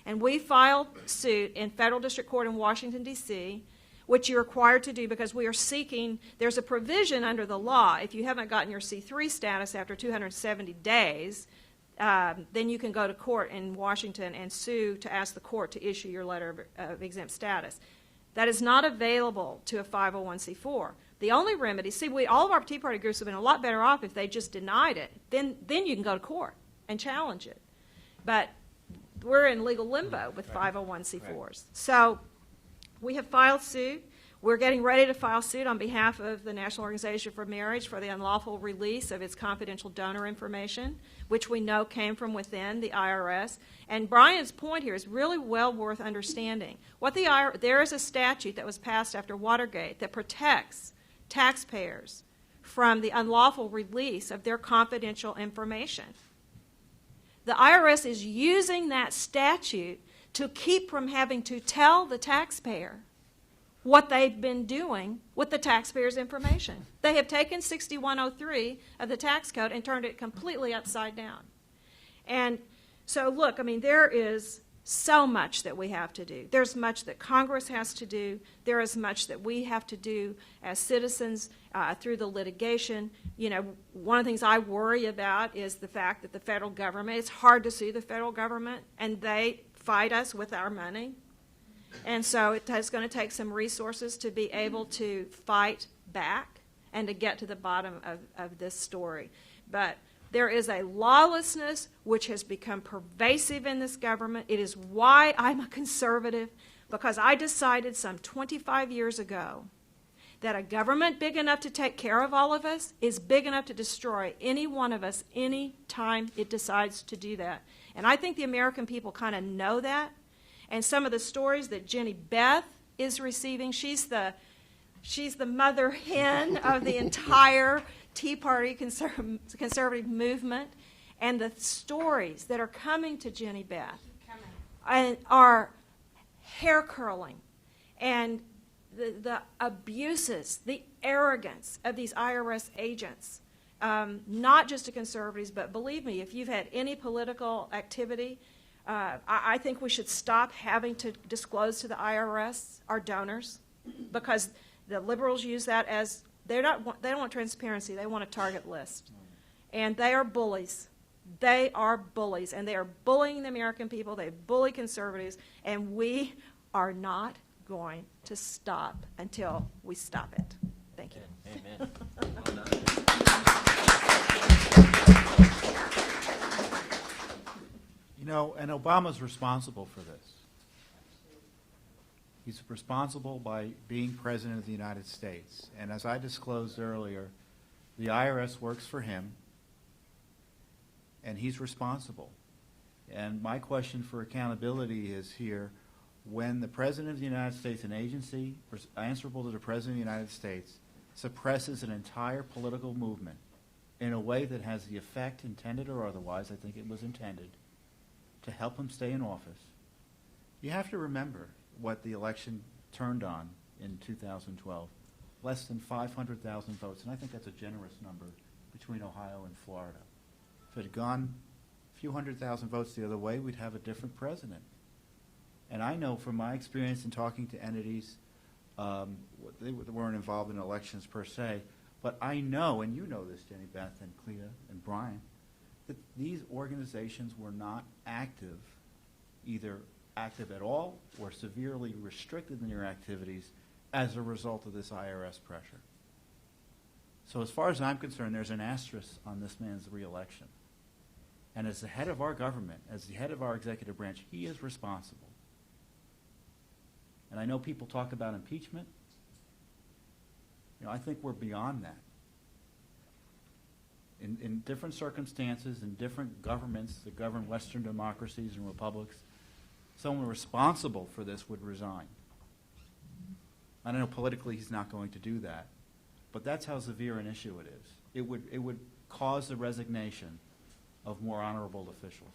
And we filed suit in federal district court in Washington, D.C., which you're required to do because we are seeking, there's a provision under the law, if you haven't gotten your C3 status after 270 days, then you can go to court in Washington and sue to ask the court to issue your letter of exempt status. That is not available to a 501c4. The only remedy, all of our Tea Party groups have been a lot better off if they just denied it. Then you can go to court and challenge it. But we're in legal limbo with 501c4s. Right. So we have filed suit. We're getting ready to file suit on behalf of the National Organization for Marriage for the unlawful release of its confidential donor information, which we know came from within the IRS. And Brian's point here is really well worth understanding. There is a statute that was passed after Watergate that protects taxpayers from the unlawful release of their confidential information. The IRS is using that statute to keep from having to tell the taxpayer what they've been doing with the taxpayer's information. They have taken 6103 of the tax code and turned it completely upside down. And so look, I mean, there is so much that we have to do. There's much that Congress has to do. There is much that we have to do as citizens through the litigation. You know, one of the things I worry about is the fact that the federal government, it's hard to sue the federal government, and they fight us with our money. And so it's going to take some resources to be able to fight back and to get to the bottom of this story. But there is a lawlessness which has become pervasive in this government. It is why I'm a conservative, because I decided some 25 years ago that a government big enough to take care of all of us is big enough to destroy any one of us any time it decides to do that. And I think the American people kind of know that. And some of the stories that Jenny Beth is receiving, she's the mother hen of the entire Tea Party conservative movement. And the stories that are coming to Jenny Beth are hair-curling. And the abuses, the arrogance of these IRS agents, not just to conservatives, but believe me, if you've had any political activity, I think we should stop having to disclose to the IRS our donors, because the liberals use that as they don't want transparency. They want a target list, and they are bullies. They are bullies, and they are bullying the American people. They bully conservatives, and we are not going to stop until we stop it. Thank you. Amen. Well done. You know, and Obama's responsible for this. He's responsible by being President of the United States. And as I disclosed earlier, the IRS works for him, and he's responsible. And my question for accountability is here, when the President of the United States, an agency answerable to the President of the United States, suppresses an entire political movement in a way that has the effect, intended or otherwise, I think it was intended, to help him stay in office, you have to remember what the election turned on in 2012. Less than 500,000 votes, and I think that's a generous number between Ohio and Florida. If it had gone a few 100,000 votes the other way, we'd have a different president. And I know from my experience in talking to entities, they weren't involved in elections per se, but I know, and you know this, Jenny Beth and Cleta and Brian, that these organizations were not active, either active at all or severely restricted in their activities as a result of this IRS pressure. So as far as I'm concerned, there's an asterisk on this man's reelection. And as the head of our government, as the head of our executive branch, he is responsible. And I know people talk about impeachment. You know, I think we're beyond that. In different circumstances, in different governments that govern Western democracies and republics, someone responsible for this would resign. I know politically he's not going to do that, but that's how severe an issue it is. It would cause the resignation of more honorable officials.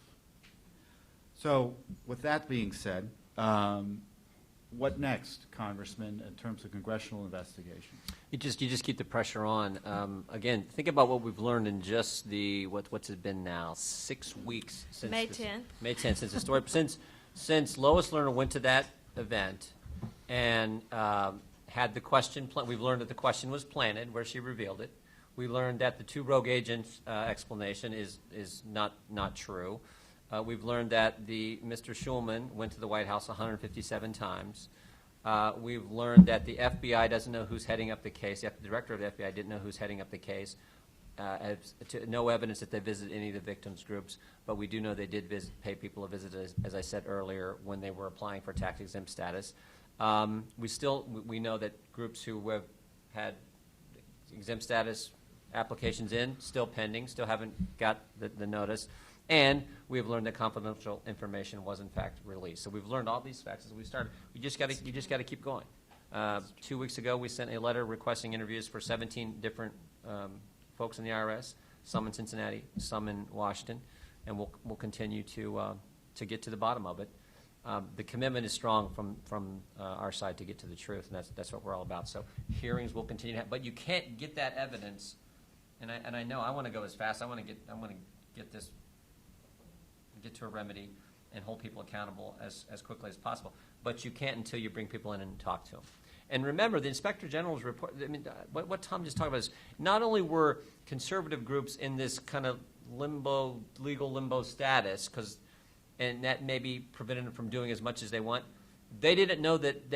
So with that being said, what next, Congressman, in terms of congressional investigation? You just keep the pressure on. Again, think about what we've learned in just the what's it been now, 6 weeks since May 10th. May 10th since the story since Lois Lerner went to that event and had the question. We've learned that the question was planted, where she revealed it. We learned that the two rogue agents explanation is not true. We've learned that Mr. Schulman went to the White House 157 times. We've learned that the FBI doesn't know who's heading up the case. The director of the FBI didn't know who's heading up the case. No evidence that they visited any of the victims' groups, but we do know they did pay people a visit, as I said earlier, when they were applying for tax-exempt status. We know that groups who have had exempt status applications still pending, still haven't got the notice. And we have learned that confidential information was in fact released. So we've learned all these facts as we started. You just got to keep going. 2 weeks ago, we sent a letter requesting interviews for 17 different folks in the IRS, some in Cincinnati, some in Washington, and we'll continue to get to the bottom of it. The commitment is strong from our side to get to the truth, and that's what we're all about. So hearings will continue to happen, but you can't get that evidence. And I know I want to go as fast. I want to get to a remedy and hold people accountable as quickly as possible. But you can't until you bring people in and talk to them. And remember, the Inspector General's report, I mean, what Tom just talked about is not only were conservative groups in this kind of legal limbo status, and that maybe prevented them from doing as much as they want, they didn't know that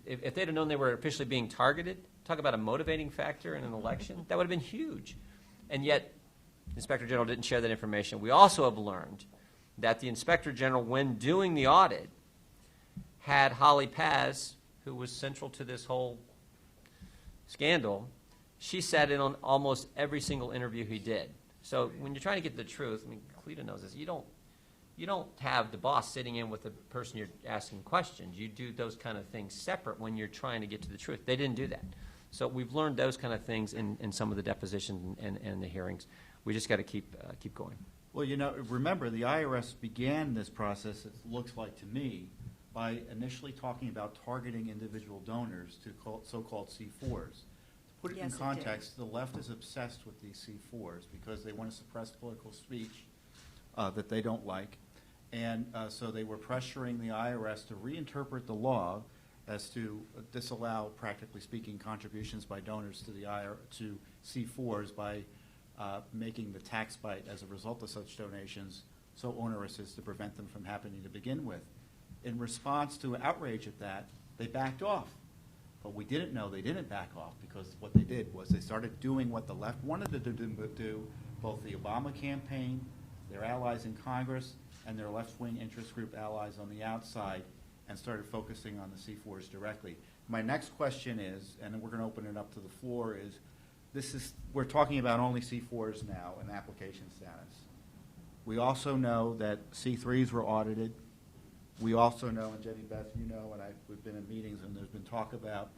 if they'd have known they were officially being targeted, talk about a motivating factor in an election, that would have been huge. And yet, the Inspector General didn't share that information. We also have learned that the Inspector General, when doing the audit, had Holly Paz, who was central to this whole scandal, she sat in on almost every single interview he did. So when you're trying to get the truth, I mean, Cleta knows this, you don't have the boss sitting in with the person you're asking questions. You do those kind of things separate when you're trying to get to the truth. They didn't do that. So we've learned those kind of things in some of the depositions and the hearings. We just got to keep going. Well, you know, remember, the IRS began this process, it looks like to me, by initially talking about targeting individual donors to so-called C4s. To put it in context, the left is obsessed with these C4s because they want to suppress political speech that they don't like. And so they were pressuring the IRS to reinterpret the law as to disallow, practically speaking, contributions by donors to C4s by making the tax bite as a result of such donations so onerous as to prevent them from happening to begin with. In response to outrage at that, they backed off. But we didn't know they didn't back off, because what they did was they started doing what the left wanted to do, both the Obama campaign, their allies in Congress, and their left-wing interest group allies on the outside and started focusing on the C4s directly. My next question is, and then we're going to open it up to the floor, is we're talking about only C4s now in application status. We also know that C3s were audited. We also know, and Jenny Beth, you know, and we've been in meetings and there's been talk about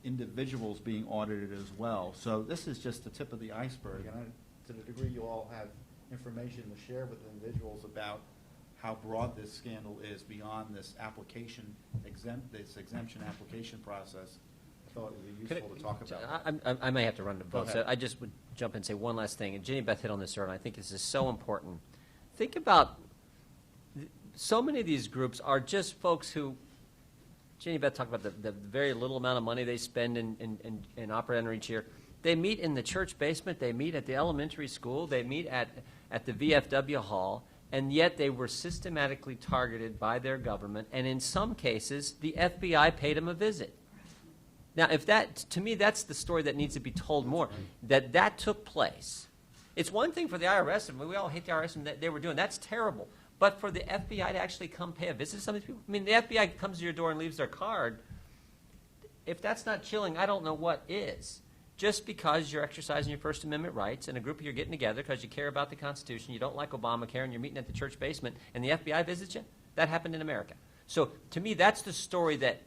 individuals being audited as well. So this is just the tip of the iceberg, and to the degree you all have information to share with individuals about how broad this scandal is beyond this exemption application process, I thought it would be useful to talk about. I may have to run to Go both. ahead. So I just would jump in and say one last thing, and Jenny Beth hit on this earlier, and I think this is so important. Think about, so many of these groups are just folks who, Jenny Beth talked about the very little amount of money they spend in operating each year. They meet in the church basement, they meet at the elementary school, they meet at the VFW hall, and yet they were systematically targeted by their government, and in some cases, the FBI paid them a visit. Now, if that, to me, that's the story that needs to be told more, that took place. It's one thing for the IRS, and we all hate the IRS and that they were doing, that's terrible. But for the FBI to actually come pay a visit to some of these people, I mean, the FBI comes to your door and leaves their card. If that's not chilling, I don't know what is. Just because you're exercising your First Amendment rights and a group of you are getting together because you care about the Constitution, you don't like Obamacare, and you're meeting at the church basement, and the FBI visits you, that happened in America. So to me, that's the story that,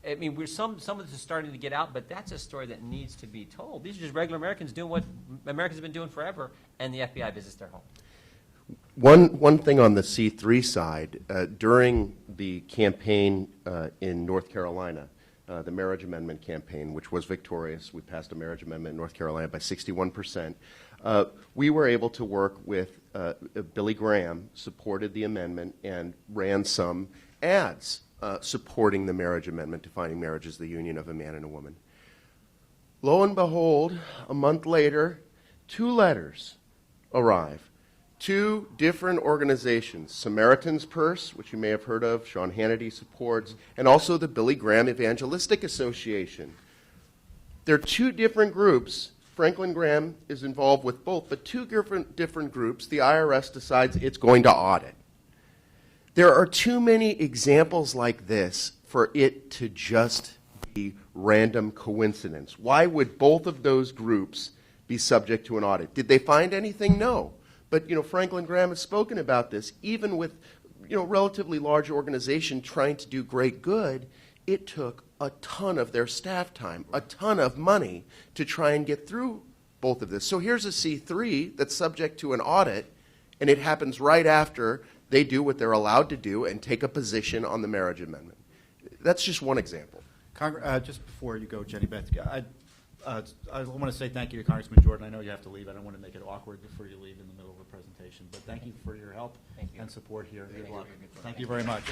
I mean, some of this is starting to get out, but that's a story that needs to be told. These are just regular Americans doing what Americans have been doing forever, and the FBI visits their home. One thing on the C3 side, during the campaign in North Carolina, the marriage amendment campaign, which was victorious, we passed a marriage amendment in North Carolina by 61%. We were able to work with Billy Graham, supported the amendment, and ran some ads supporting the marriage amendment, defining marriage as the union of a man and a woman. Lo and behold, a month later, 2 letters arrive. 2 different organizations, Samaritan's Purse, which you may have heard of, Sean Hannity supports, and also the Billy Graham Evangelistic Association. There are 2 different groups. Franklin Graham is involved with both, but 2 different groups the IRS decides it's going to audit. There are too many examples like this for it to just be random coincidence. Why would both of those groups be subject to an audit? Did they find anything? No. But, you know, Franklin Graham has spoken about this. Even with, you know, relatively large organization trying to do great good, it took a ton of their staff time, a ton of money to try and get through both of this. So here's a C3 that's subject to an audit, and it happens right after they do what they're allowed to do and take a position on the marriage amendment. That's just one example. Just before you go, Jenny Beth, I want to say thank you to Congressman Jordan. I know you have to leave. I don't want to make it awkward before you leave in the middle of a presentation. But thank you for your help and support here. Good luck. Thank you very much.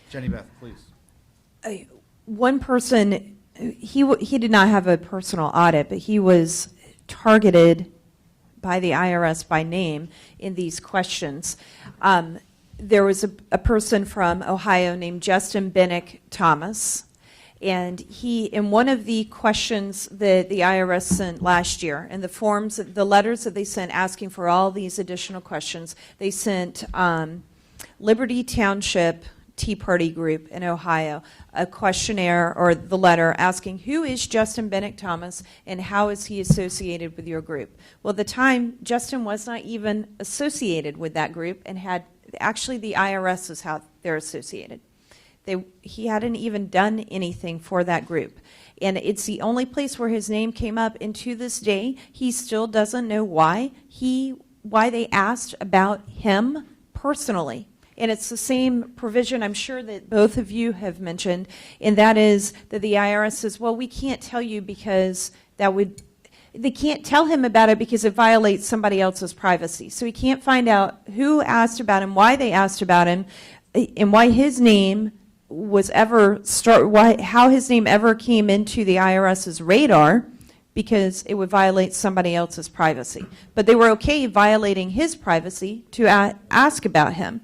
Jenny Beth, please. One person, he did not have a personal audit, but he was targeted by the IRS by name in these questions. There was a person from Ohio named Justin Bennick Thomas, and he, in one of the questions that the IRS sent last year, and the forms, the letters that they sent asking for all these additional questions, they sent Liberty Township Tea Party group in Ohio a questionnaire or the letter asking who is Justin Bennick Thomas and how is he associated with your group. Well, at the time, Justin was not even associated with that group and had actually the IRS is how they're associated. He hadn't even done anything for that group. And it's the only place where his name came up, and to this day, he still doesn't know why they asked about him personally. And it's the same provision I'm sure that both of you have mentioned, and that is that the IRS says, well, we can't tell you because they can't tell him about it because it violates somebody else's privacy. So he can't find out who asked about him, why they asked about him, and why his name was how his name ever came into the IRS's radar, because it would violate somebody else's privacy. But they were okay violating his privacy to ask about him.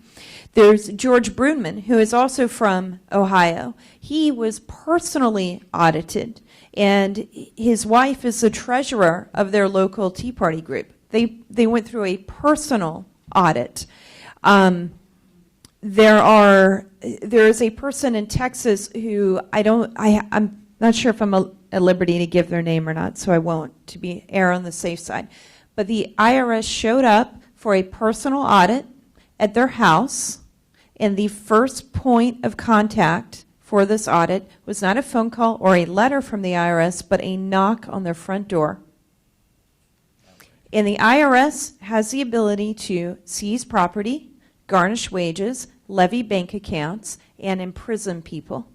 There's George Brunman, who is also from Ohio. He was personally audited, And his wife is the treasurer of their local Tea Party group. They went through a personal audit. There is a person in Texas who I'm not sure if I'm at liberty to give their name or not, so I won't, to err on the safe side. But the IRS showed up for a personal audit at their house, and the first point of contact for this audit was not a phone call or a letter from the IRS, but a knock on their front door. And the IRS has the ability to seize property, garnish wages, levy bank accounts, and imprison people.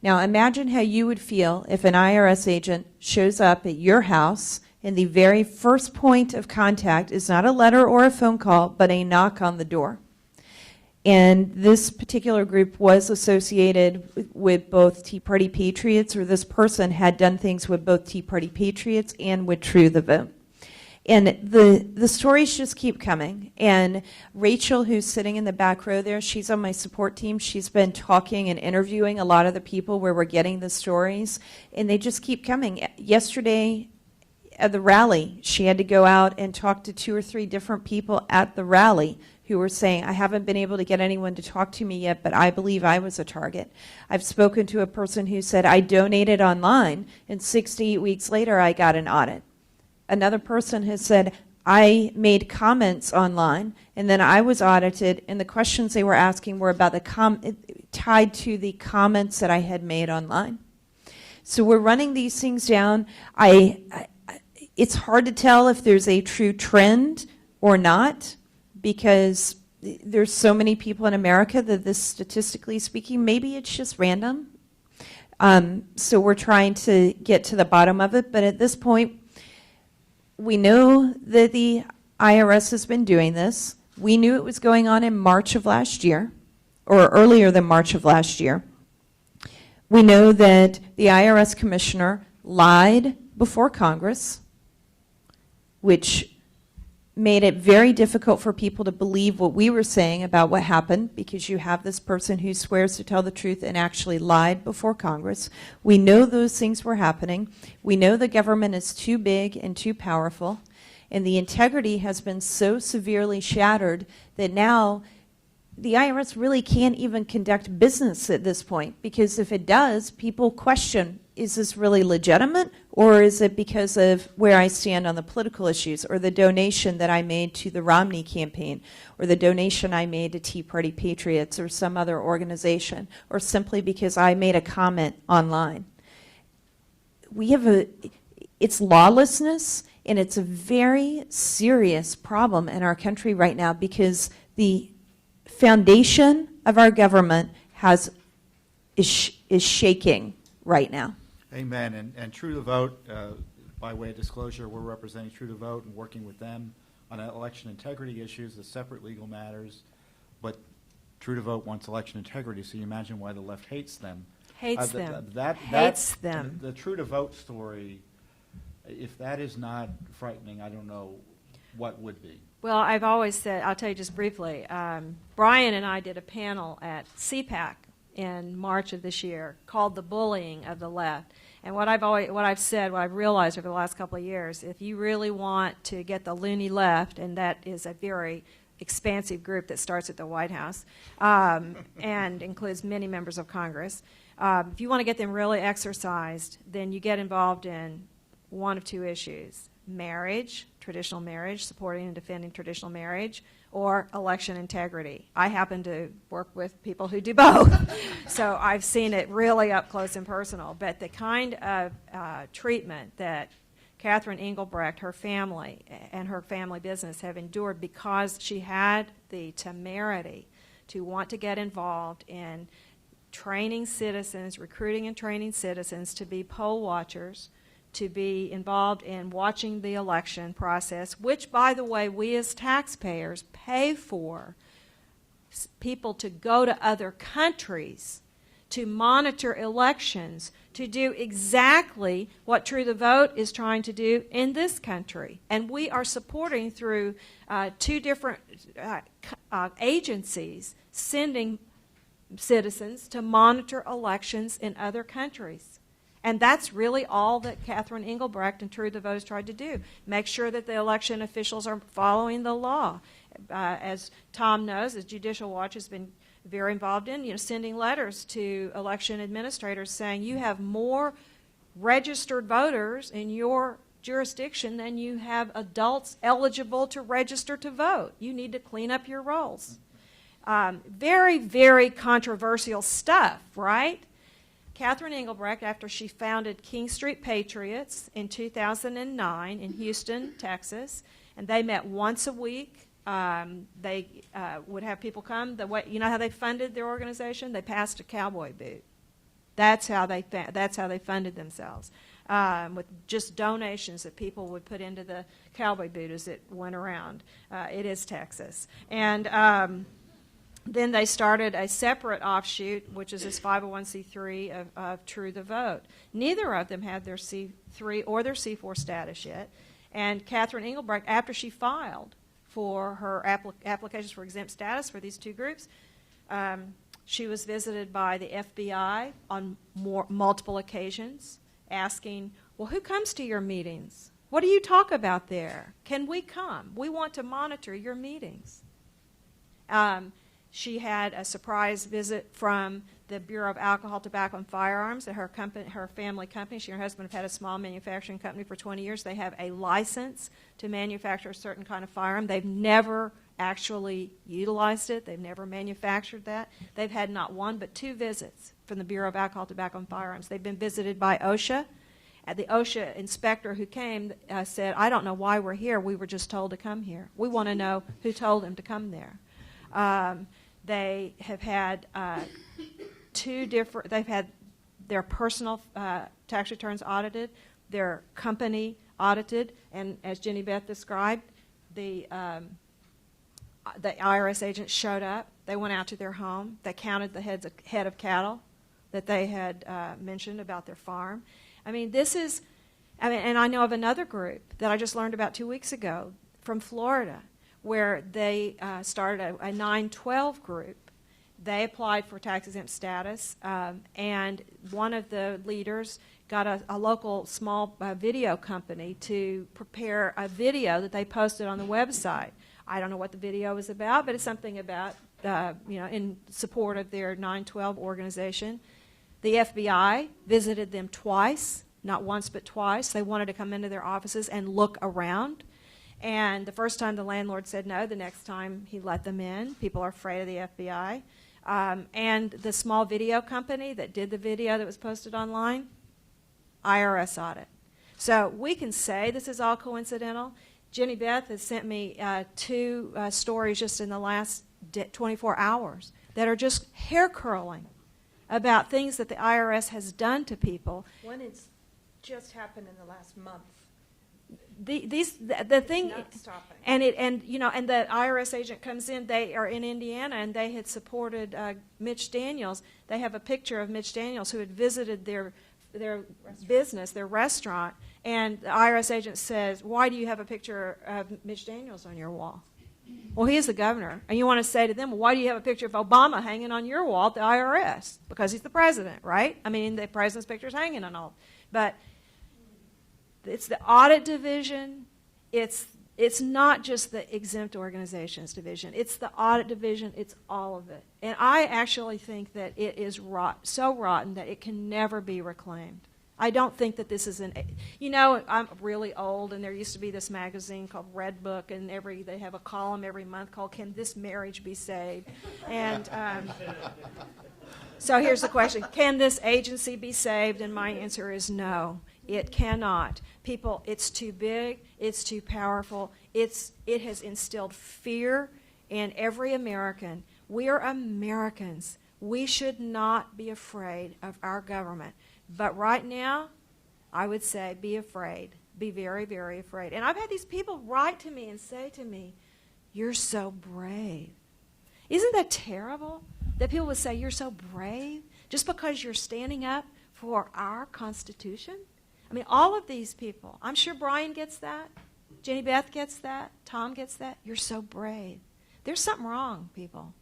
Now imagine how you would feel if an IRS agent shows up at your house and the very first point of contact is not a letter or a phone call, but a knock on the door. And this particular group was associated with both Tea Party Patriots, or this person had done things with both Tea Party Patriots and with True the Vote. And the stories just keep coming. And Rachel, who's sitting in the back row there, she's on my support team. She's been talking and interviewing a lot of the people where we're getting the stories, and they just keep coming. Yesterday at the rally, she had to go out and talk to 2 or 3 different people at the rally who were saying, I haven't been able to get anyone to talk to me yet, but I believe I was a target. I've spoken to a person who said, I donated online, and 6 to 8 weeks later, I got an audit. Another person has said, I made comments online, and then I was audited, and the questions they were asking were about tied to the comments that I had made online. So we're running these things down. It's hard to tell if there's a true trend or not, because there's so many people in America that this, statistically speaking, maybe it's just random. So we're trying to get to the bottom of it, but at this point, we know that the IRS has been doing this. We knew it was going on in March of last year, or earlier than March of last year. We know that the IRS commissioner lied before Congress, which made it very difficult for people to believe what we were saying about what happened, because you have this person who swears to tell the truth and actually lied before Congress. We know those things were happening. We know the government is too big and too powerful, and the integrity has been so severely shattered that now the IRS really can't even conduct business at this point, because if it does, people question, is this really legitimate, or is it because of where I stand on the political issues, or the donation that I made to the Romney campaign, or the donation I made to Tea Party Patriots or some other organization, or simply because I made a comment online. It's lawlessness, and it's a very serious problem in our country right now, because the foundation of our government is shaking right now. Amen. And True to Vote, by way of disclosure, we're representing True to Vote and working with them on election integrity issues as separate legal matters. But True to Vote wants election integrity, so you imagine why the left hates them. Hates them. Hates them. The True to Vote story, if that is not frightening, I don't know what would be. Well, I've always said, I'll tell you just briefly, Brian and I did a panel at CPAC in March of this year called The Bullying of the Left. And what I've realized over the last couple of years, if you really want to get the loony left, and that is a very expansive group that starts at the White House and includes many members of Congress, if you want to get them really exercised, then you get involved in one of 2 issues: marriage, traditional marriage, supporting and defending traditional marriage, or election integrity. I happen to work with people who do both, so I've seen it really up close and personal. But the kind of treatment that Catherine Engelbrecht, her family, and her family business have endured because she had the temerity to want to get involved in training citizens, recruiting and training citizens to be poll watchers, to be involved in watching the election process, which, by the way, we as taxpayers pay for people to go to other countries to monitor elections, to do exactly what True the Vote is trying to do in this country. And we are supporting through 2 different agencies sending citizens to monitor elections in other countries. And that's really all that Catherine Engelbrecht and True the Vote has tried to do. Make sure that the election officials are following the law. As Tom knows, as Judicial Watch has been very involved in, sending letters to election administrators saying you have more registered voters in your jurisdiction than you have adults eligible to register to vote. You need to clean up your rolls. Very, very controversial stuff, right? Catherine Engelbrecht, after she founded King Street Patriots in 2009 in Houston, Texas, and they met once a week. They would have people come. You know how they funded their organization? They passed a cowboy boot. That's how they funded themselves, with just donations that people would put into the cowboy boot as it went around. It is Texas. And then they started a separate offshoot, which is this 501c3 of True the Vote. Neither of them had their C3 or their C4 status yet. And Catherine Engelbrecht, after she filed for her applications for exempt status for these two groups, she was visited by the FBI on multiple occasions, asking, well, who comes to your meetings? What do you talk about there? Can we come? We want to monitor your meetings. She had a surprise visit from the Bureau of Alcohol, Tobacco, and Firearms at her family company. She and her husband have had a small manufacturing company for 20 years. They have a license to manufacture a certain kind of firearm. They've never actually utilized it. They've never manufactured that. They've had not one but two visits from the Bureau of Alcohol, Tobacco, and Firearms. They've been visited by OSHA. The OSHA inspector who came said, I don't know why we're here. We were just told to come here. We want to know who told them to come there. They have had they've had their personal tax returns audited, their company audited, and as Jenny Beth described, the IRS agents showed up. They went out to their home. They counted the head of cattle that they had mentioned about their farm. I mean, and I know of another group that I just learned about 2 weeks ago from Florida, where they started a 912 group. They applied for tax-exempt status, and one of the leaders got a local small video company to prepare a video that they posted on the website. I don't know what the video was about, but it's something about, in support of their 912 organization. The FBI visited them twice, not once but twice. They wanted to come into their offices and look around. And the first time the landlord said no, the next time he let them in. People are afraid of the FBI. And the small video company that did the video that was posted online, IRS audit. So we can say this is all coincidental. Jenny Beth has sent me two stories just in the last 24 hours that are just hair-curling about things that the IRS has done to people. One has just happened in the last month. The thing, Not stopping. and the IRS agent comes in. They are in Indiana, and they had supported Mitch Daniels. They have a picture of Mitch Daniels who had visited their business, their restaurant, and the IRS agent says, "Why do you have a picture of Mitch Daniels on your wall?" Well, he is the governor, and you want to say to them, well, "Why do you have a picture of Obama hanging on your wall at the IRS?" Because he's the president, right? I mean, the president's picture is hanging on all, but. It's the audit division. It's not just the exempt organizations division. It's the audit division. It's all of it. And I actually think that it is so rotten that it can never be reclaimed. I don't think that this is I'm really old, and there used to be this magazine called Red Book, and they have a column every month called "Can This Marriage Be Saved?" And so here's the question: can this agency be saved? And my answer is no. It cannot. People, it's too big, it's too powerful, it has instilled fear in every American. We are Americans. We should not be afraid of our government. But right now, I would say be afraid. Be very, very afraid. And I've had these people write to me and say to me, "You're so brave." Isn't that terrible? That people would say, "You're so brave," just because you're standing up for our Constitution? I mean, all of these people, I'm sure Brian gets that, Jenny Beth gets that, Tom gets that. You're so brave. There's something wrong, people.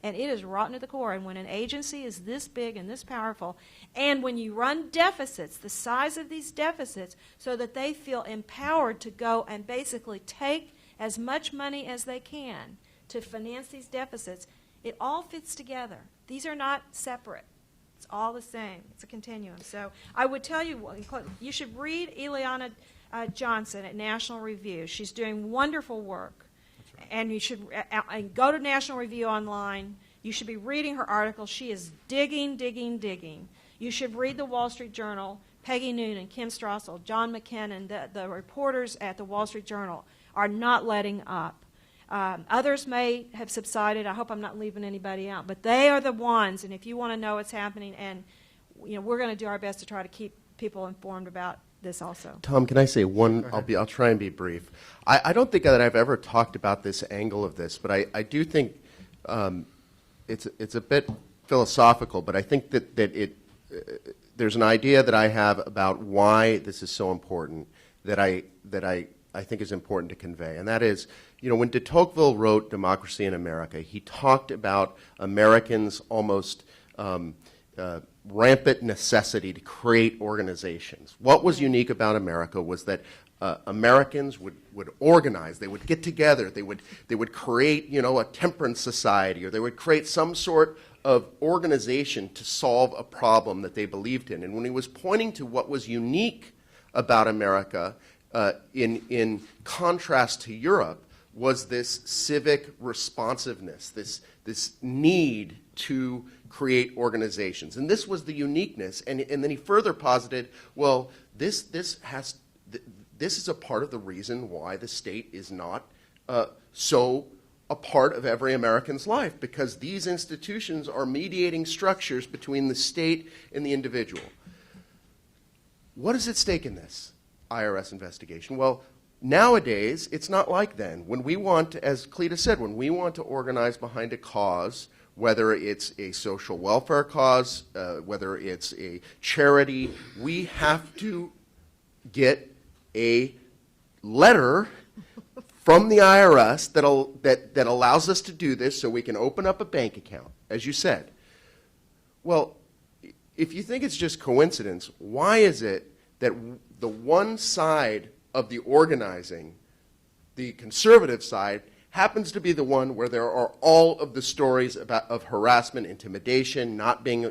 And it is rotten to the core. And when an agency is this big and this powerful, and when you run deficits, the size of these deficits, so that they feel empowered to go and basically take as much money as they can to finance these deficits, it all fits together. These are not separate. It's all the same. It's a continuum. So I would tell you, you should read Ileana Johnson at National Review. She's doing wonderful work. And you should and go to National Review online. You should be reading her articles. She is digging, digging, digging. You should read the Wall Street Journal. Peggy Noonan, Kim Strassel, John McKinnon, the reporters at the Wall Street Journal are not letting up. Others may have subsided. I hope I'm not leaving anybody out. But they are the ones, and if you want to know what's happening, and we're going to do our best to try to keep people informed about this also. Tom, can I say one? I'll try and be brief. I don't think that I've ever talked about this angle of this, but I do think it's a bit philosophical. But I think that there's an idea that I have about why this is so important that I think is important to convey, and that is, when de Tocqueville wrote Democracy in America, he talked about Americans' almost rampant necessity to create organizations. What was unique about America was that Americans would organize. They would get together. They would create, a temperance society, or they would create some sort of organization to solve a problem that they believed in. And when he was pointing to what was unique about America, in contrast to Europe, was this civic responsiveness, this need to create organizations. And this was the uniqueness. And then he further posited, well, this is a part of the reason why the state is not so a part of every American's life, because these institutions are mediating structures between the state and the individual. What is at stake in this IRS investigation? Well, nowadays, it's not like then. When we want, as Cleta said, when we want to organize behind a cause, whether it's a social welfare cause, whether it's a charity, we have to get a letter from the IRS that allows us to do this, so we can open up a bank account, as you said. Well, if you think it's just coincidence, why is it that the one side of the organizing, the conservative side, happens to be the one where there are all of the stories of harassment, intimidation, not being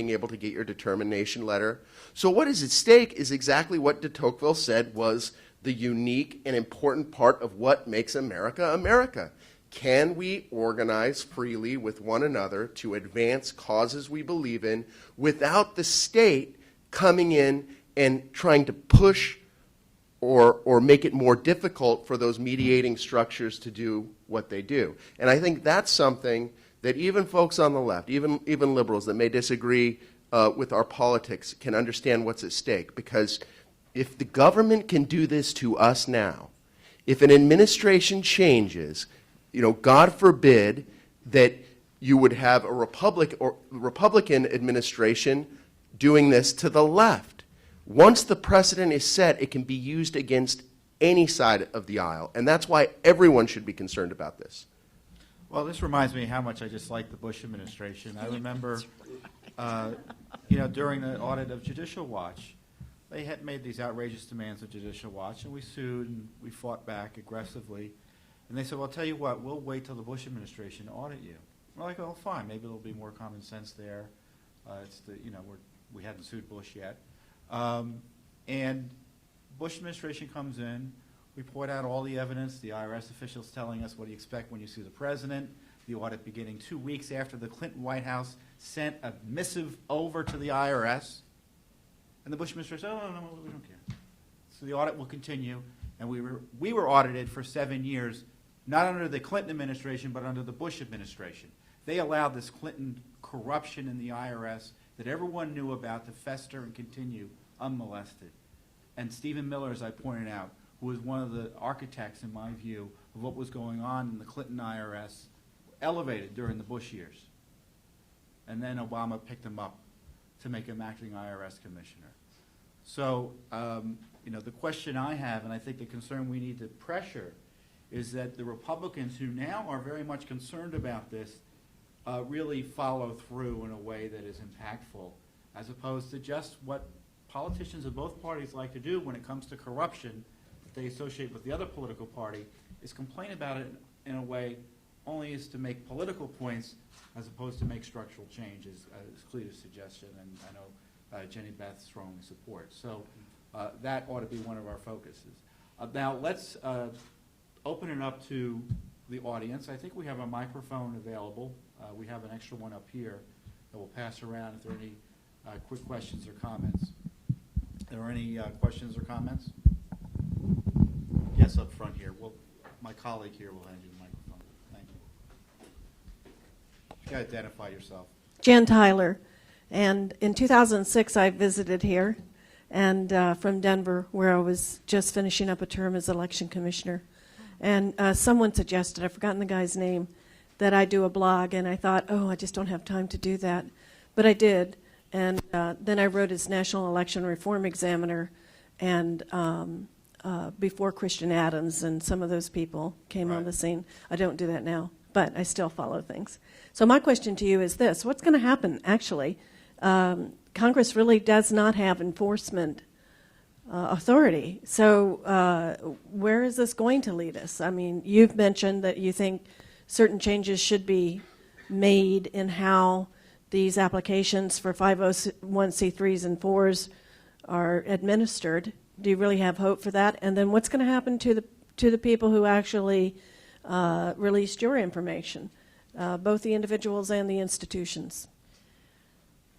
able to get your determination letter? So what is at stake is exactly what de Tocqueville said was the unique and important part of what makes America America. Can we organize freely with one another to advance causes we believe in without the state coming in and trying to push or make it more difficult for those mediating structures to do what they do? And I think that's something that even folks on the left, even liberals that may disagree with our politics, can understand what's at stake. Because if the government can do this to us now, if an administration changes, God forbid that you would have a Republican administration doing this to the left. Once the precedent is set, it can be used against any side of the aisle. And that's why everyone should be concerned about this. Well, this reminds me how much I dislike the Bush administration. I remember, during the audit of Judicial Watch, they had made these outrageous demands of Judicial Watch, and we sued and we fought back aggressively. And they said, well, I'll tell you what, we'll wait till the Bush administration audit you. We're like, oh, fine, maybe there'll be more common sense there. We hadn't sued Bush yet. And Bush administration comes in, we point out all the evidence, the IRS officials telling us what do you expect when you see the president, the audit beginning 2 weeks after the Clinton White House sent a missive over to the IRS. And the Bush administration said, oh, no, we don't care. So the audit will continue, and we were audited for 7 years, not under the Clinton administration, but under the Bush administration. They allowed this Clinton corruption in the IRS that everyone knew about to fester and continue unmolested. And Stephen Miller, as I pointed out, who was one of the architects, in my view, of what was going on in the Clinton IRS, elevated during the Bush years. And then Obama picked him up to make him acting IRS commissioner. So, the question I have, and I think the concern we need to pressure, is that the Republicans who now are very much concerned about this really follow through in a way that is impactful, as opposed to just what politicians of both parties like to do when it comes to corruption that they associate with the other political party, is complain about it in a way only is to make political points as opposed to make structural changes, as Cleta's suggestion, and I know Jenny Beth strongly supports. So that ought to be one of our focuses. Now let's open it up to the audience. I think we have a microphone available. We have an extra one up here that we'll pass around if there are any quick questions or comments. Are there any questions or comments? Yes, up front here. Well, my colleague here will hand you the microphone. Thank you. You gotta identify yourself. Jan Tyler, and in 2006 I visited here, and from Denver, where I was just finishing up a term as election commissioner. And someone suggested, I've forgotten the guy's name, that I do a blog, and I thought, oh, I just don't have time to do that. But I did, and then I wrote as National Election Reform Examiner, and before Christian Adams and some of those people came on the scene. I don't do that now, but I still follow things. So my question to you is this: what's going to happen, actually? Congress really does not have enforcement authority. So where is this going to lead us? I mean, you've mentioned that you think certain changes should be made in how these applications for 501c3s and 4s are administered. Do you really have hope for that? And then what's going to happen to the people who actually released your information, both the individuals and the institutions?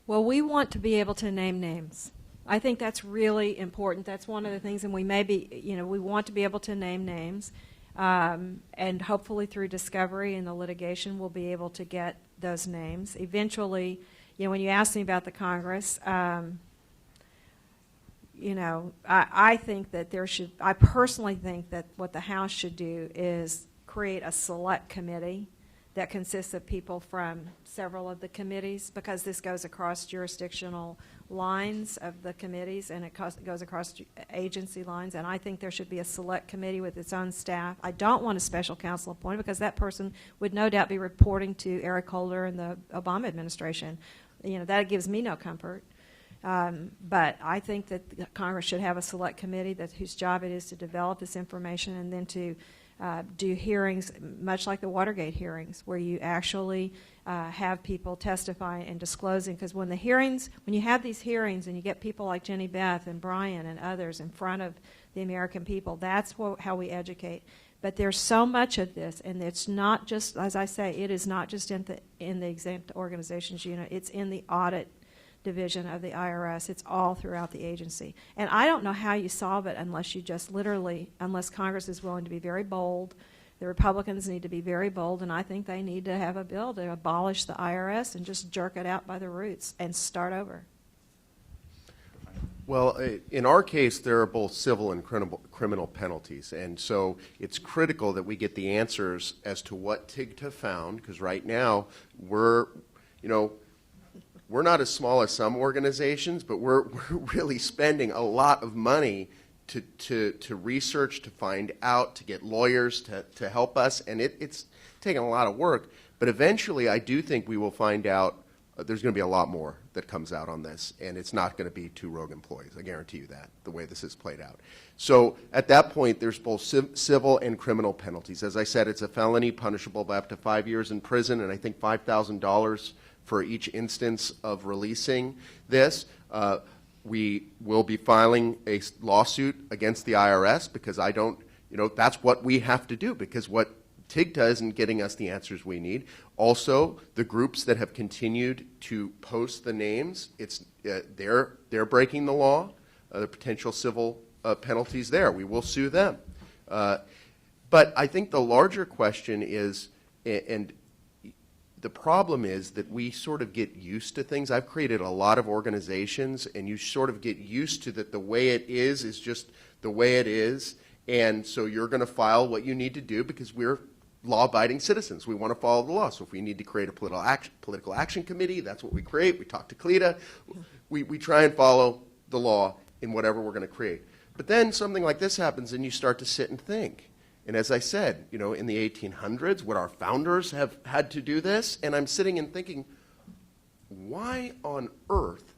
Well, we want to be able to name names. I think that's really important. That's one of the things, and we want to be able to name names, and hopefully through discovery and the litigation, we'll be able to get those names. Eventually, when you asked me about the Congress, I think that I personally think that what the House should do is create a select committee that consists of people from several of the committees, because this goes across jurisdictional lines of the committees, and it goes across agency lines, and I think there should be a select committee with its own staff. I don't want a special counsel appointed, because that person would no doubt be reporting to Eric Holder and the Obama administration. That gives me no comfort. But I think that Congress should have a select committee whose job it is to develop this information, and then to do hearings, much like the Watergate hearings, where you actually have people testifying and disclosing. Because when you have these hearings and you get people like Jenny Beth and Brian and others in front of the American people, that's how we educate. But there's so much of this, and it's not just, as I say, it is not just in the exempt organizations unit. It's in the audit division of the IRS. It's all throughout the agency. And I don't know how you solve it unless unless Congress is willing to be very bold. The Republicans need to be very bold, and I think they need to have a bill to abolish the IRS and just jerk it out by the roots and start over. Well, in our case, there are both civil and criminal penalties, and so it's critical that we get the answers as to what TIGTA found, because right now we're not as small as some organizations, but we're really spending a lot of money to research, to find out, to get lawyers to help us, and it's taking a lot of work. But eventually, I do think we will find out there's going to be a lot more that comes out on this, and it's not going to be 2 rogue employees. I guarantee you that, the way this is played out. So at that point, there's both civil and criminal penalties. As I said, it's a felony punishable by up to 5 years in prison, and I think $5,000 for each instance of releasing this. We will be filing a lawsuit against the IRS, because that's what we have to do, because what TIGTA isn't getting us the answers we need. Also, the groups that have continued to post the names, they're breaking the law. The potential civil penalties there. We will sue them. But I think the larger question is, and the problem is that we sort of get used to things. I've created a lot of organizations, and you sort of get used to that the way it is just the way it is, and so you're going to file what you need to do because we're law-abiding citizens. We want to follow the law. So if we need to create a political action committee, that's what we create. We talk to Cleta. We try and follow the law in whatever we're going to create. But then something like this happens, and you start to sit and think. And as I said, in the 1800s, would our founders have had to do this? And I'm sitting and thinking, why on earth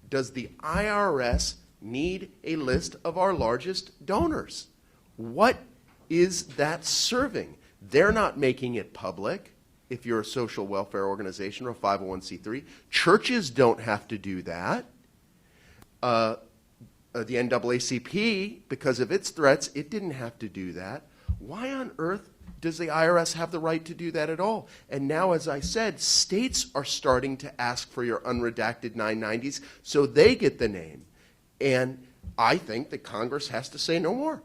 does the IRS need a list of our largest donors? What is that serving? They're not making it public if you're a social welfare organization or a 501c3. Churches don't have to do that. The NAACP, because of its threats, it didn't have to do that. Why on earth does the IRS have the right to do that at all? And now, as I said, states are starting to ask for your unredacted 990s so they get the name. And I think that Congress has to say no more.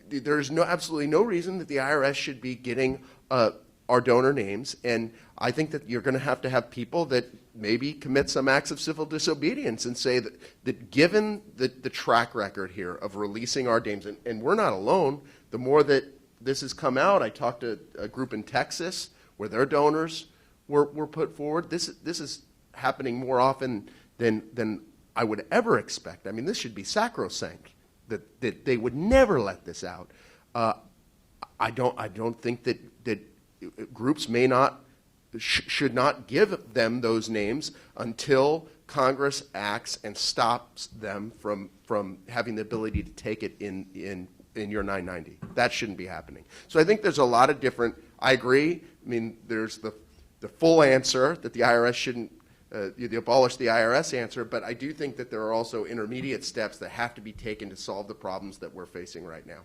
There's absolutely no reason that the IRS should be getting our donor names, and I think that you're going to have people that maybe commit some acts of civil disobedience and say that given the track record here of releasing our names, and we're not alone, the more that this has come out, I talked to a group in Texas where their donors were put forward. This is happening more often than I would ever expect. I mean, this should be sacrosanct, that they would never let this out. I don't think that groups should not give them those names until Congress acts and stops them from having the ability to take it in your 990. That shouldn't be happening. So I think there's a lot of different. I agree. I mean, there's the full answer that the IRS shouldn't. You abolish the IRS answer, but I do think that there are also intermediate steps that have to be taken to solve the problems that we're facing right now.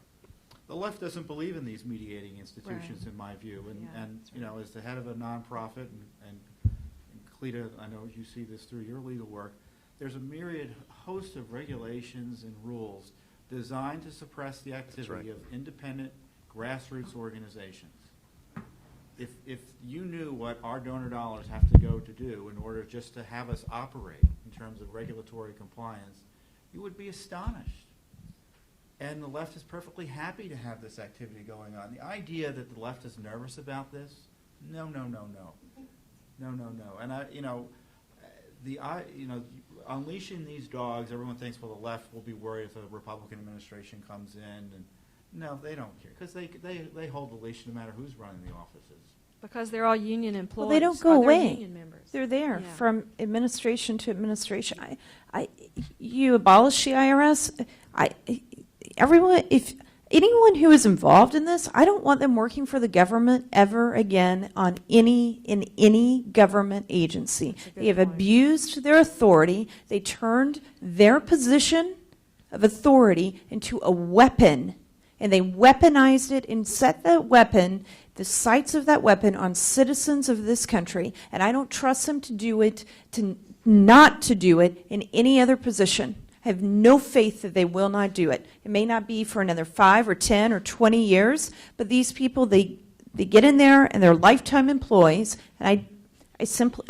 The left doesn't believe in these mediating institutions, in my view. And as the head of a nonprofit, and Cleta, I know you see this through your legal work, there's a myriad host of regulations and rules designed to suppress the activity of independent grassroots organizations. If you knew what our donor dollars have to go to do in order just to have us operate in terms of regulatory compliance, you would be astonished. And the left is perfectly happy to have this activity going on. The idea that the left is nervous about this, no. And unleashing these dogs, everyone thinks, well, the left will be worried if a Republican administration comes in, and no, they don't care, because they hold the leash no matter who's running the offices. Because they're all union employees. Well, they don't go or they're away. Union members. They're there Yeah. from administration to administration. You abolish the IRS. If anyone who is involved in this, I don't want them working for the government ever again in any government agency. They have abused their authority. They turned their position of authority into a weapon, and they weaponized it and set that weapon, the sights of that weapon, on citizens of this country. And I don't trust them to do it, not to do it in any other position. I have no faith that they will not do it. It may not be for another 5 or 10 or 20 years, but these people, they get in there and they're lifetime employees, and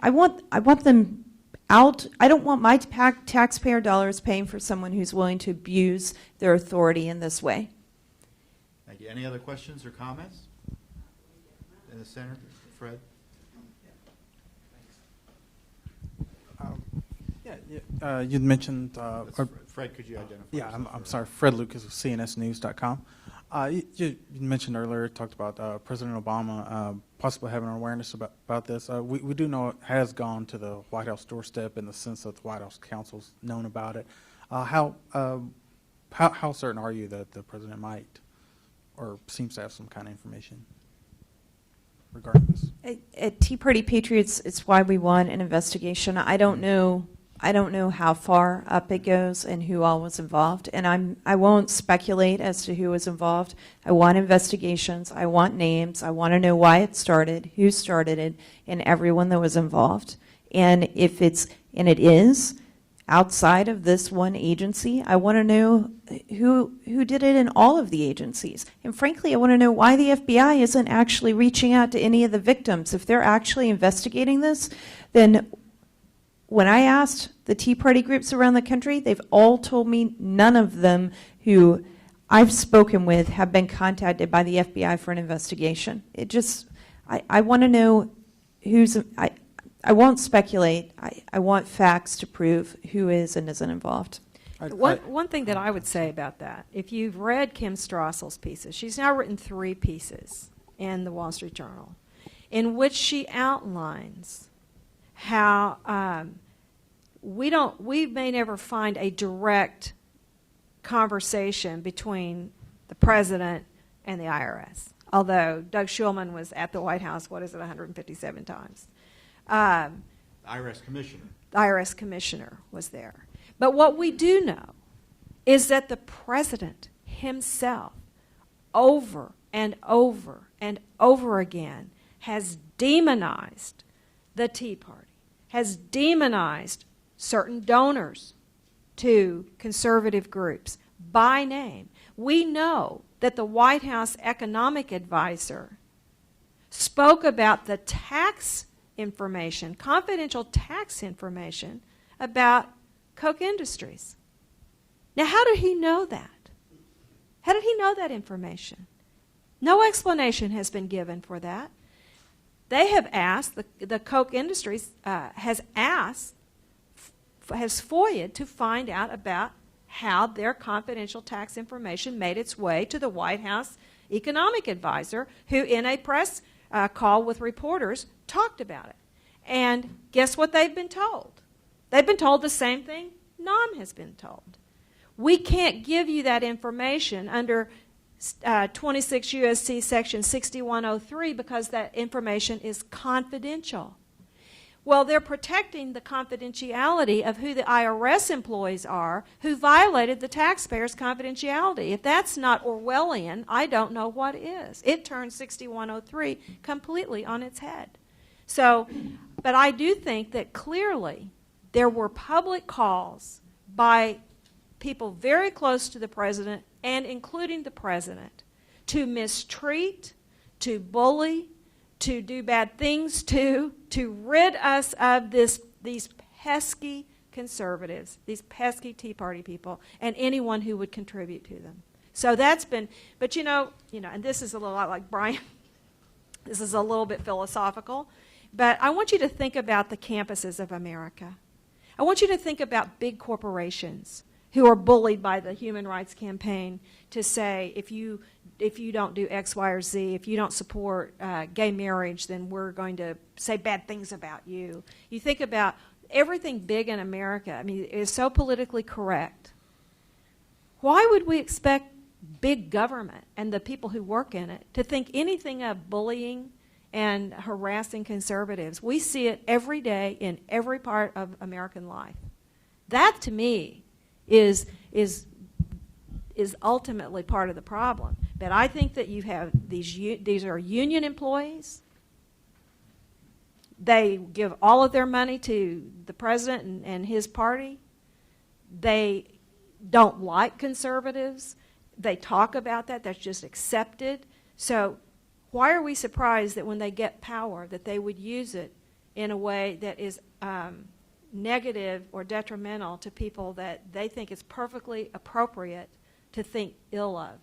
I want them out. I don't want my taxpayer dollars paying for someone who's willing to abuse their authority in this way. Thank you. Any other questions or comments? In the center, Fred. You'd mentioned. Fred, could you identify? Yeah, yourself? I'm sorry. Fred Lucas with CNSNews.com. You mentioned earlier, talked about President Obama possibly having awareness about this. We do know it has gone to the White House doorstep in the sense that the White House counsel's known about it. How certain are you that the president might or seems to have some kind of information regarding this? At Tea Party Patriots, it's why we want an investigation. I don't know how far up it goes and who all was involved, and I won't speculate as to who was involved. I want investigations. I want names. I want to know why it started, who started it, and everyone that was involved. And if it is outside of this one agency, I want to know who did it in all of the agencies. And frankly, I want to know why the FBI isn't actually reaching out to any of the victims. If they're actually investigating this, then when I asked the Tea Party groups around the country, they've all told me none of them who I've spoken with have been contacted by the FBI for an investigation. I want to know I won't speculate. I want facts to prove who is and isn't involved. One thing that I would say about that, if you've read Kim Strassel's pieces, she's now written 3 pieces in the Wall Street Journal in which she outlines how we may never find a direct conversation between the president and the IRS, although Doug Shulman was at the White House, 157 times. IRS commissioner. The IRS commissioner was there. But what we do know is that the president himself, over and over and over again, has demonized the Tea Party, has demonized certain donors to conservative groups by name. We know that the White House economic advisor spoke about the tax information, confidential tax information about Koch Industries. Now, how did he know that? How did he know that information? No explanation has been given for that. They have asked, the Koch Industries has FOIA'd to find out about how their confidential tax information made its way to the White House economic advisor, who in a press call with reporters talked about it. And guess what they've been told? They've been told the same thing NOM has been told. We can't give you that information under 26 U.S.C. Section 6103 because that information is confidential. Well, they're protecting the confidentiality of who the IRS employees are who violated the taxpayers' confidentiality. If that's not Orwellian, I don't know what is. It turns 6103 completely on its head. So, but I do think that clearly there were public calls by people very close to the president, and including the president, to mistreat, to bully, to do bad things to rid us of these pesky conservatives, these pesky Tea Party people, and anyone who would contribute to them. So that's been, but you know, and this is a little like Brian, this is a little bit philosophical, but I want you to think about the campuses of America. I want you to think about big corporations who are bullied by the Human Rights Campaign to say, if you don't do X, Y, or Z, if you don't support gay marriage, then we're going to say bad things about you. You think about everything big in America. I mean, it is so politically correct. Why would we expect big government and the people who work in it to think anything of bullying and harassing conservatives? We see it every day in every part of American life. That, to me, is ultimately part of the problem. But I think that you have these are union employees. They give all of their money to the president and his party. They don't like conservatives. They talk about that. That's just accepted. So why are we surprised that when they get power that they would use it in a way that is negative or detrimental to people that they think is perfectly appropriate to think ill of?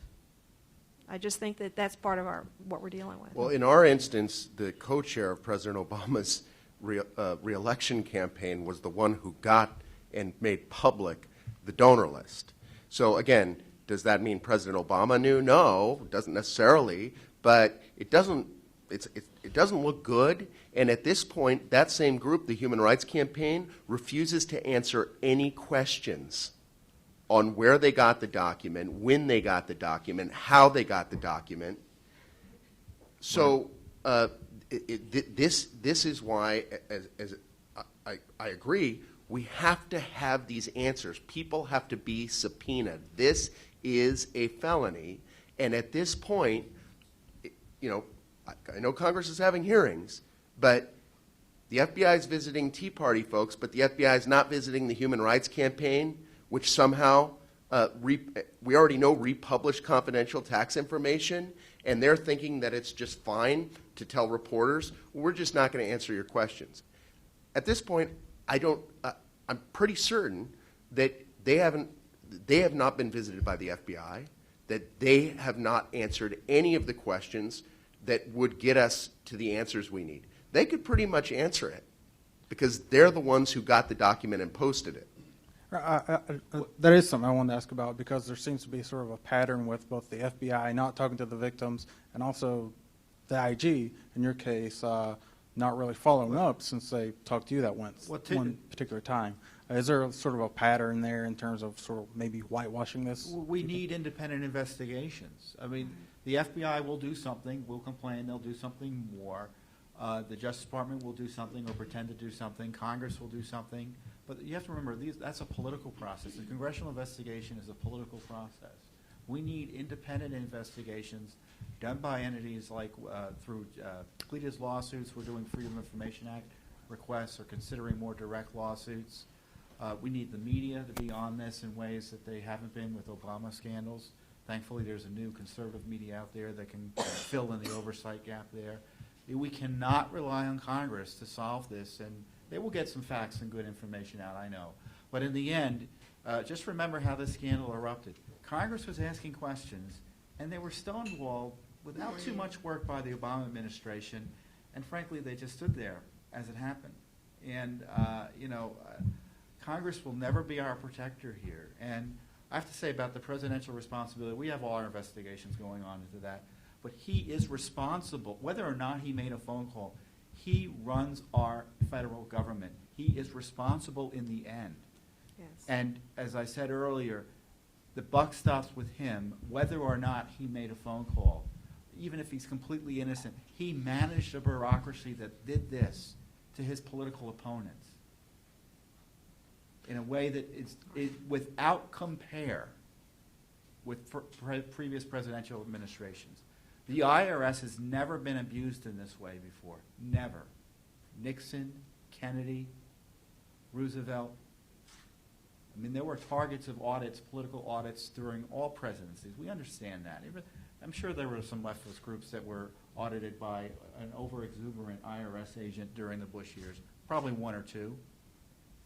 I just think that that's part of what we're dealing with. Well, in our instance, the co-chair of President Obama's re-election campaign was the one who got and made public the donor list. So again, does that mean President Obama knew? No, it doesn't necessarily, but it doesn't look good. And at this point, that same group, the Human Rights Campaign, refuses to answer any questions on where they got the document, when they got the document, how they got the document. So this is why, as I agree, we have to have these answers. People have to be subpoenaed. This is a felony, and at this point, I know Congress is having hearings, but the FBI is visiting Tea Party folks, but the FBI is not visiting the Human Rights Campaign, which somehow, we already know, republished confidential tax information, and they're thinking that it's just fine to tell reporters, well, we're just not going to answer your questions. At this point, I'm pretty certain that they have not been visited by the FBI, that they have not answered any of the questions that would get us to the answers we need. They could pretty much answer it because they're the ones who got the document and posted it. That is something I wanted to ask about, because there seems to be sort of a pattern with both the FBI not talking to the victims and also the IG, in your case, not really following up since they talked to you that one particular time. Is there a sort of a pattern there in terms of sort of maybe whitewashing this? We need independent investigations. I mean, the FBI will do something, will complain, they'll do something more. The Justice Department will do something or pretend to do something. Congress will do something. But you have to remember, that's a political process. The congressional investigation is a political process. We need independent investigations done by entities like through Cleta's lawsuits. We're doing Freedom of Information Act requests or considering more direct lawsuits. We need the media to be on this in ways that they haven't been with Obama scandals. Thankfully, there's a new conservative media out there that can fill in the oversight gap there. We cannot rely on Congress to solve this, and they will get some facts and good information out, I know. But in the end, just remember how this scandal erupted. Congress was asking questions, and they were stonewalled without too much work by the Obama administration, and frankly, they just stood there as it happened. And, Congress will never be our protector here. And I have to say about the presidential responsibility, we have all our investigations going on into that, but he is responsible, whether or not he made a phone call. He runs our federal government. He is responsible in the end. Yes. And as I said earlier, the buck stops with him, whether or not he made a phone call. Even if he's completely innocent, he managed a bureaucracy that did this to his political opponents in a way that is without compare with previous presidential administrations. The IRS has never been abused in this way before. Never. Nixon, Kennedy, Roosevelt. I mean, there were targets of audits, political audits, during all presidencies. We understand that. I'm sure there were some leftist groups that were audited by an over-exuberant IRS agent during the Bush years. Probably one or two.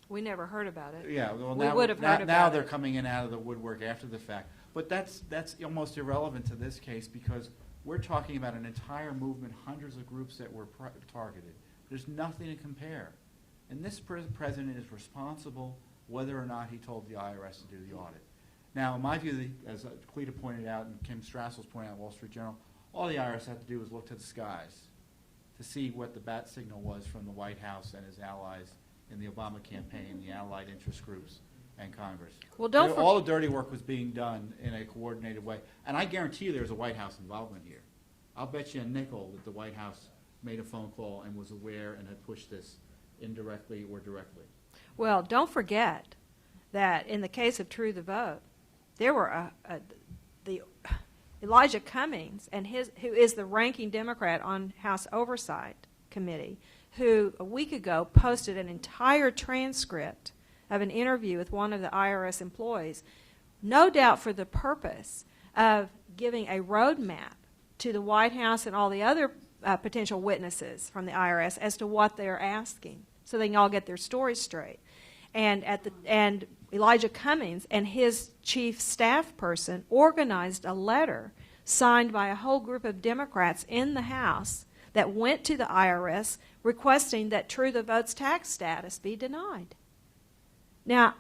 We never heard about it. Yeah, well, We now, would have heard about now it. they're coming in out of the woodwork after the fact. But that's almost irrelevant to this case, because we're talking about an entire movement, hundreds of groups that were targeted. There's nothing to compare. And this president is responsible whether or not he told the IRS to do the audit. Now, in my view, as Cleta pointed out and Kim Strassel's pointed out, Wall Street Journal, all the IRS had to do was look to the skies to see what the bat signal was from the White House and his allies in the Obama campaign, the allied interest groups, and Congress. Well, don't all the dirty work was being done in a coordinated way. And I guarantee you there's a White House involvement here. I'll bet you a nickel that the White House made a phone call and was aware and had pushed this indirectly or directly. Well, don't forget that in the case of True the Vote, there were the Elijah Cummings, and who is the ranking Democrat on House Oversight Committee, who a week ago posted an entire transcript of an interview with one of the IRS employees, no doubt for the purpose of giving a roadmap to the White House and all the other potential witnesses from the IRS as to what they're asking, so they can all get their stories straight. And Elijah Cummings and his chief staff person organized a letter signed by a whole group of Democrats in the House that went to the IRS requesting that True the Vote's tax status be denied. Now,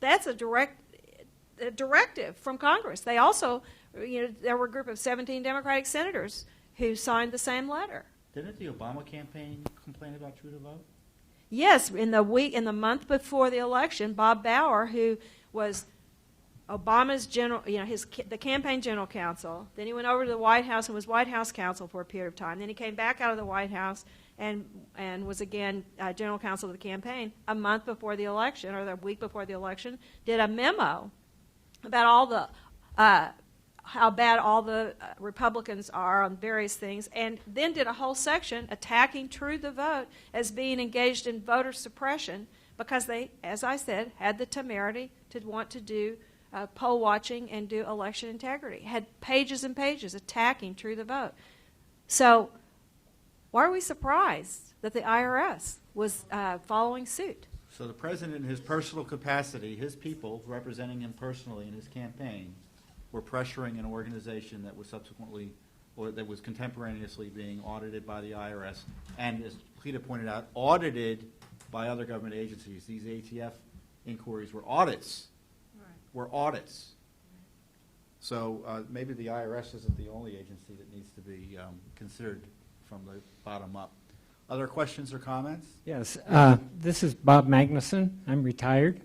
that's a directive from Congress. They also, there were a group of 17 Democratic senators who signed the same letter. Didn't the Obama campaign complain about True the Vote? Yes, in the month before the election, Bob Bauer, who was Obama's the campaign general counsel, then he went over to the White House and was White House counsel for a period of time. Then he came back out of the White House and was again general counsel of the campaign. A month before the election, or the week before the election, did a memo about all the how bad all the Republicans are on various things, and then did a whole section attacking True the Vote as being engaged in voter suppression because they, as I said, had the temerity to want to do poll watching and do election integrity. Had pages and pages attacking True the Vote. So why are we surprised that the IRS was following suit? So the president, in his personal capacity, his people representing him personally in his campaign, were pressuring an organization that was subsequently, or that was contemporaneously being audited by the IRS, and as Cleta pointed out, audited by other government agencies. These ATF inquiries were audits. Were audits. So maybe the IRS isn't the only agency that needs to be considered from the bottom up. Other questions or comments? Yes, this is Bob Magnuson. I'm retired.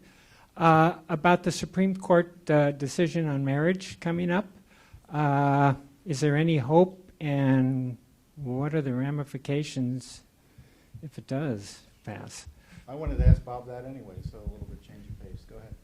About the Supreme Court decision on marriage coming up, is there any hope, and what are the ramifications if it does pass? I wanted to ask Bob that anyway, so a little bit change of pace. Go ahead.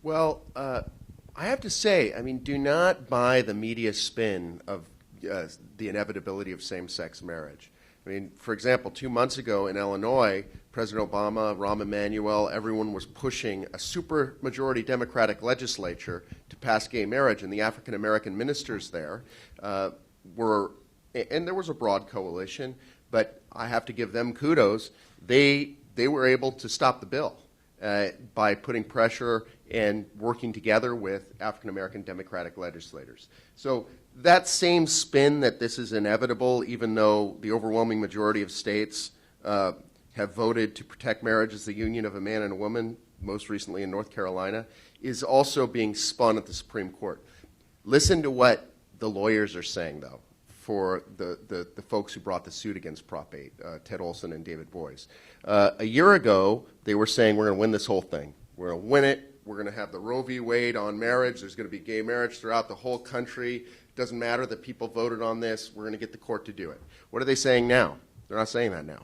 Well, I have to say, I mean, do not buy the media spin of the inevitability of same-sex marriage. I mean, for example, 2 months ago in Illinois, President Obama, Rahm Emanuel, everyone was pushing a supermajority Democratic legislature to pass gay marriage, and the African-American ministers there were, and there was a broad coalition, but I have to give them kudos. They were able to stop the bill by putting pressure and working together with African-American Democratic legislators. So that same spin that this is inevitable, even though the overwhelming majority of states have voted to protect marriage as the union of a man and a woman, most recently in North Carolina, is also being spun at the Supreme Court. Listen to what the lawyers are saying, though, for the folks who brought the suit against Prop 8, Ted Olson and David Boies. A year ago, they were saying, we're going to win this whole thing. We're going to win it. We're going to have the Roe v. Wade on marriage. There's going to be gay marriage throughout the whole country. Doesn't matter that people voted on this. We're going to get the court to do it. What are they saying now? They're not saying that now.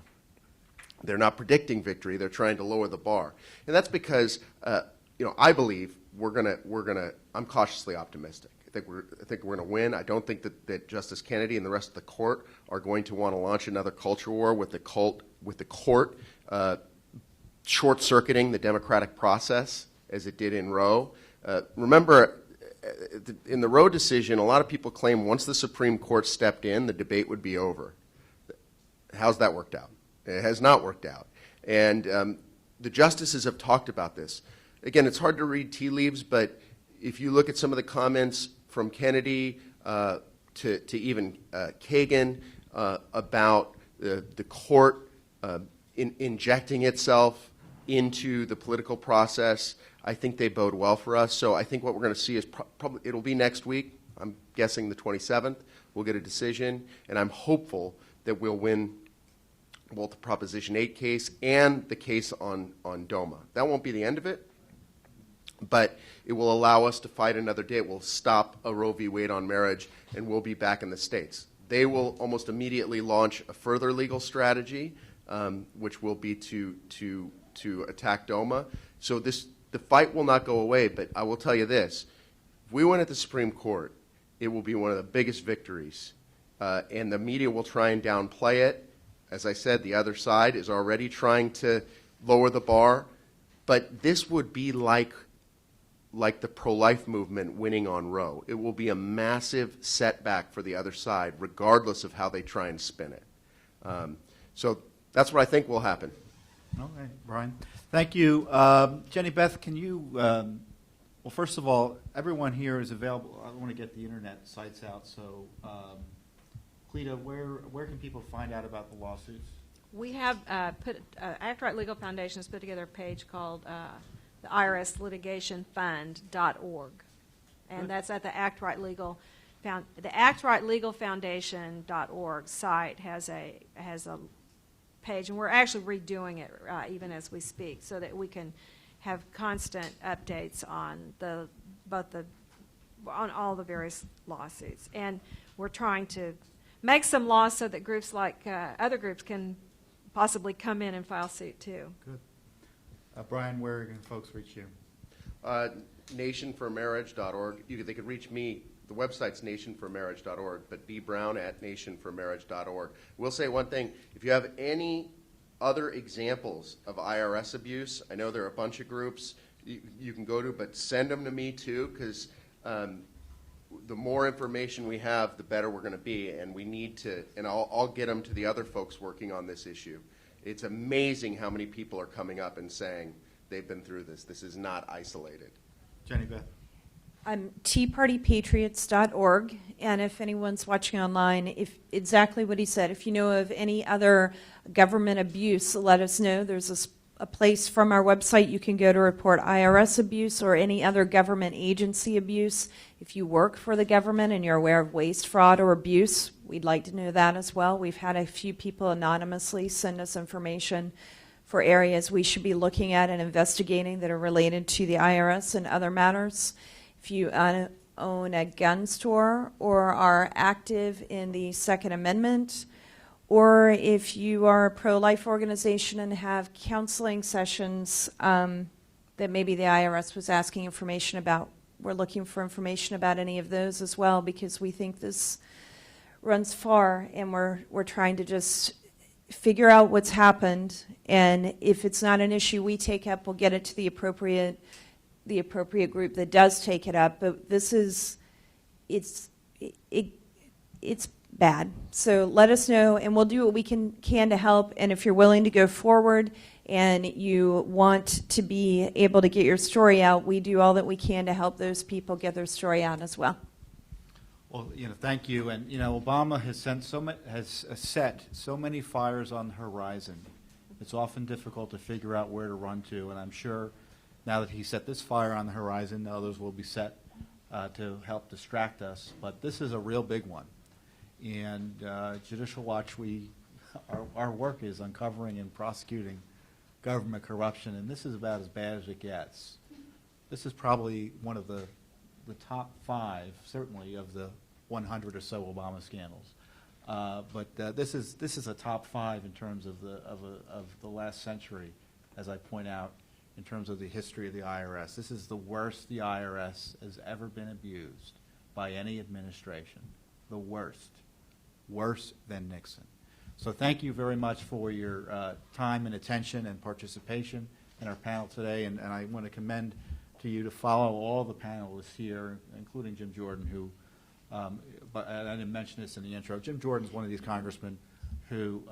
They're not predicting victory. They're trying to lower the bar. And that's because, I believe I'm cautiously optimistic. I think we're going to win. I don't think that Justice Kennedy and the rest of the court are going to want to launch another culture war with the court short-circuiting the democratic process as it did in Roe. Remember, in the Roe decision, a lot of people claim once the Supreme Court stepped in, the debate would be over. How's that worked out? It has not worked out. And the justices have talked about this. Again, it's hard to read tea leaves, but if you look at some of the comments from Kennedy to even Kagan about the court injecting itself into the political process, I think they bode well for us. So I think what we're going to see is probably, it'll be next week. I'm guessing the 27th. We'll get a decision, and I'm hopeful that we'll win both the Proposition 8 case and the case on DOMA. That won't be the end of it, but it will allow us to fight another day. It will stop a Roe v. Wade on marriage, and we'll be back in the states. They will almost immediately launch a further legal strategy, which will be to attack DOMA. So the fight will not go away, but I will tell you this. If we win at the Supreme Court, it will be one of the biggest victories, and the media will try and downplay it. As I said, the other side is already trying to lower the bar, but this would be like the pro-life movement winning on Roe. It will be a massive setback for the other side, regardless of how they try and spin it. So that's what I think will happen. Okay, Brian. Thank you. Jenny Beth, can you, well, first of all, everyone here is available. I want to get the internet sites out, so Cleta, where can people find out about the lawsuits? We have Act Right Legal Foundation has put together a page called the IRS Litigation Fund.org, and that's at the Act Right Legal the Act Right Legal Foundation.org site has a page, and we're actually redoing it even as we speak, so that we can have constant updates on on all the various lawsuits. And we're trying to make some laws so that groups like other groups can possibly come in and file suit too. Good. Brian, where can folks reach you? Nationformarriage.org. They could reach me. The website's nationformarriage.org, but bbrown@nationformarriage.org. We'll say one thing. If you have any other examples of IRS abuse, I know there are a bunch of groups you can go to, but send them to me too, because the more information we have, the better we're going to be, and we need to, and I'll get them to the other folks working on this issue. It's amazing how many people are coming up and saying they've been through this. This is not isolated. Jenny Beth. TeaPartyPatriots.org, and if anyone's watching online, if exactly what he said, if you know of any other government abuse, let us know. There's a place from our website you can go to report IRS abuse or any other government agency abuse. If you work for the government and you're aware of waste, fraud, or abuse, we'd like to know that as well. We've had a few people anonymously send us information for areas we should be looking at and investigating that are related to the IRS and other matters. If you own a gun store or are active in the Second Amendment, or if you are a pro-life organization and have counseling sessions that maybe the IRS was asking information about, we're looking for information about any of those as well, because we think this runs far, and we're trying to just figure out what's happened, and if it's not an issue we take up, we'll get it to the appropriate group that does take it up. But this is, it's bad. So let us know, and we'll do what we can to help. And if you're willing to go forward and you want to be able to get your story out, we do all that we can to help those people get their story out as well. Well, thank you. And Obama has set so many fires on the horizon. It's often difficult to figure out where to run to, and I'm sure now that he set this fire on the horizon, others will be set to help distract us. But this is a real big one. And Judicial Watch, our work is uncovering and prosecuting government corruption, and this is about as bad as it gets. This is probably one of the top 5, certainly, of the 100 or so Obama scandals. But this is a top 5 in terms of the last century, as I point out, in terms of the history of the IRS. This is the worst the IRS has ever been abused by any administration. The worst. Worse than Nixon. So thank you very much for your time and attention and participation in our panel today. And I want to commend to you to follow all the panelists here, including Jim Jordan, who, but I didn't mention this in the intro. Jim Jordan's one of these congressmen who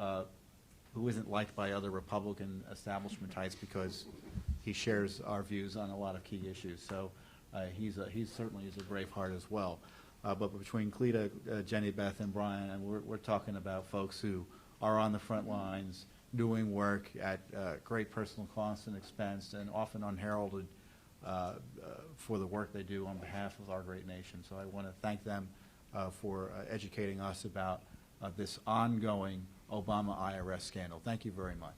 isn't liked by other Republican establishment types because he shares our views on a lot of key issues. So he certainly is a brave heart as well. But between Cleta, Jenny Beth, and Brian, and we're talking about folks who are on the front lines doing work at great personal cost and expense, and often unheralded for the work they do on behalf of our great nation. So I want to thank them for educating us about this ongoing Obama IRS scandal. Thank you very much.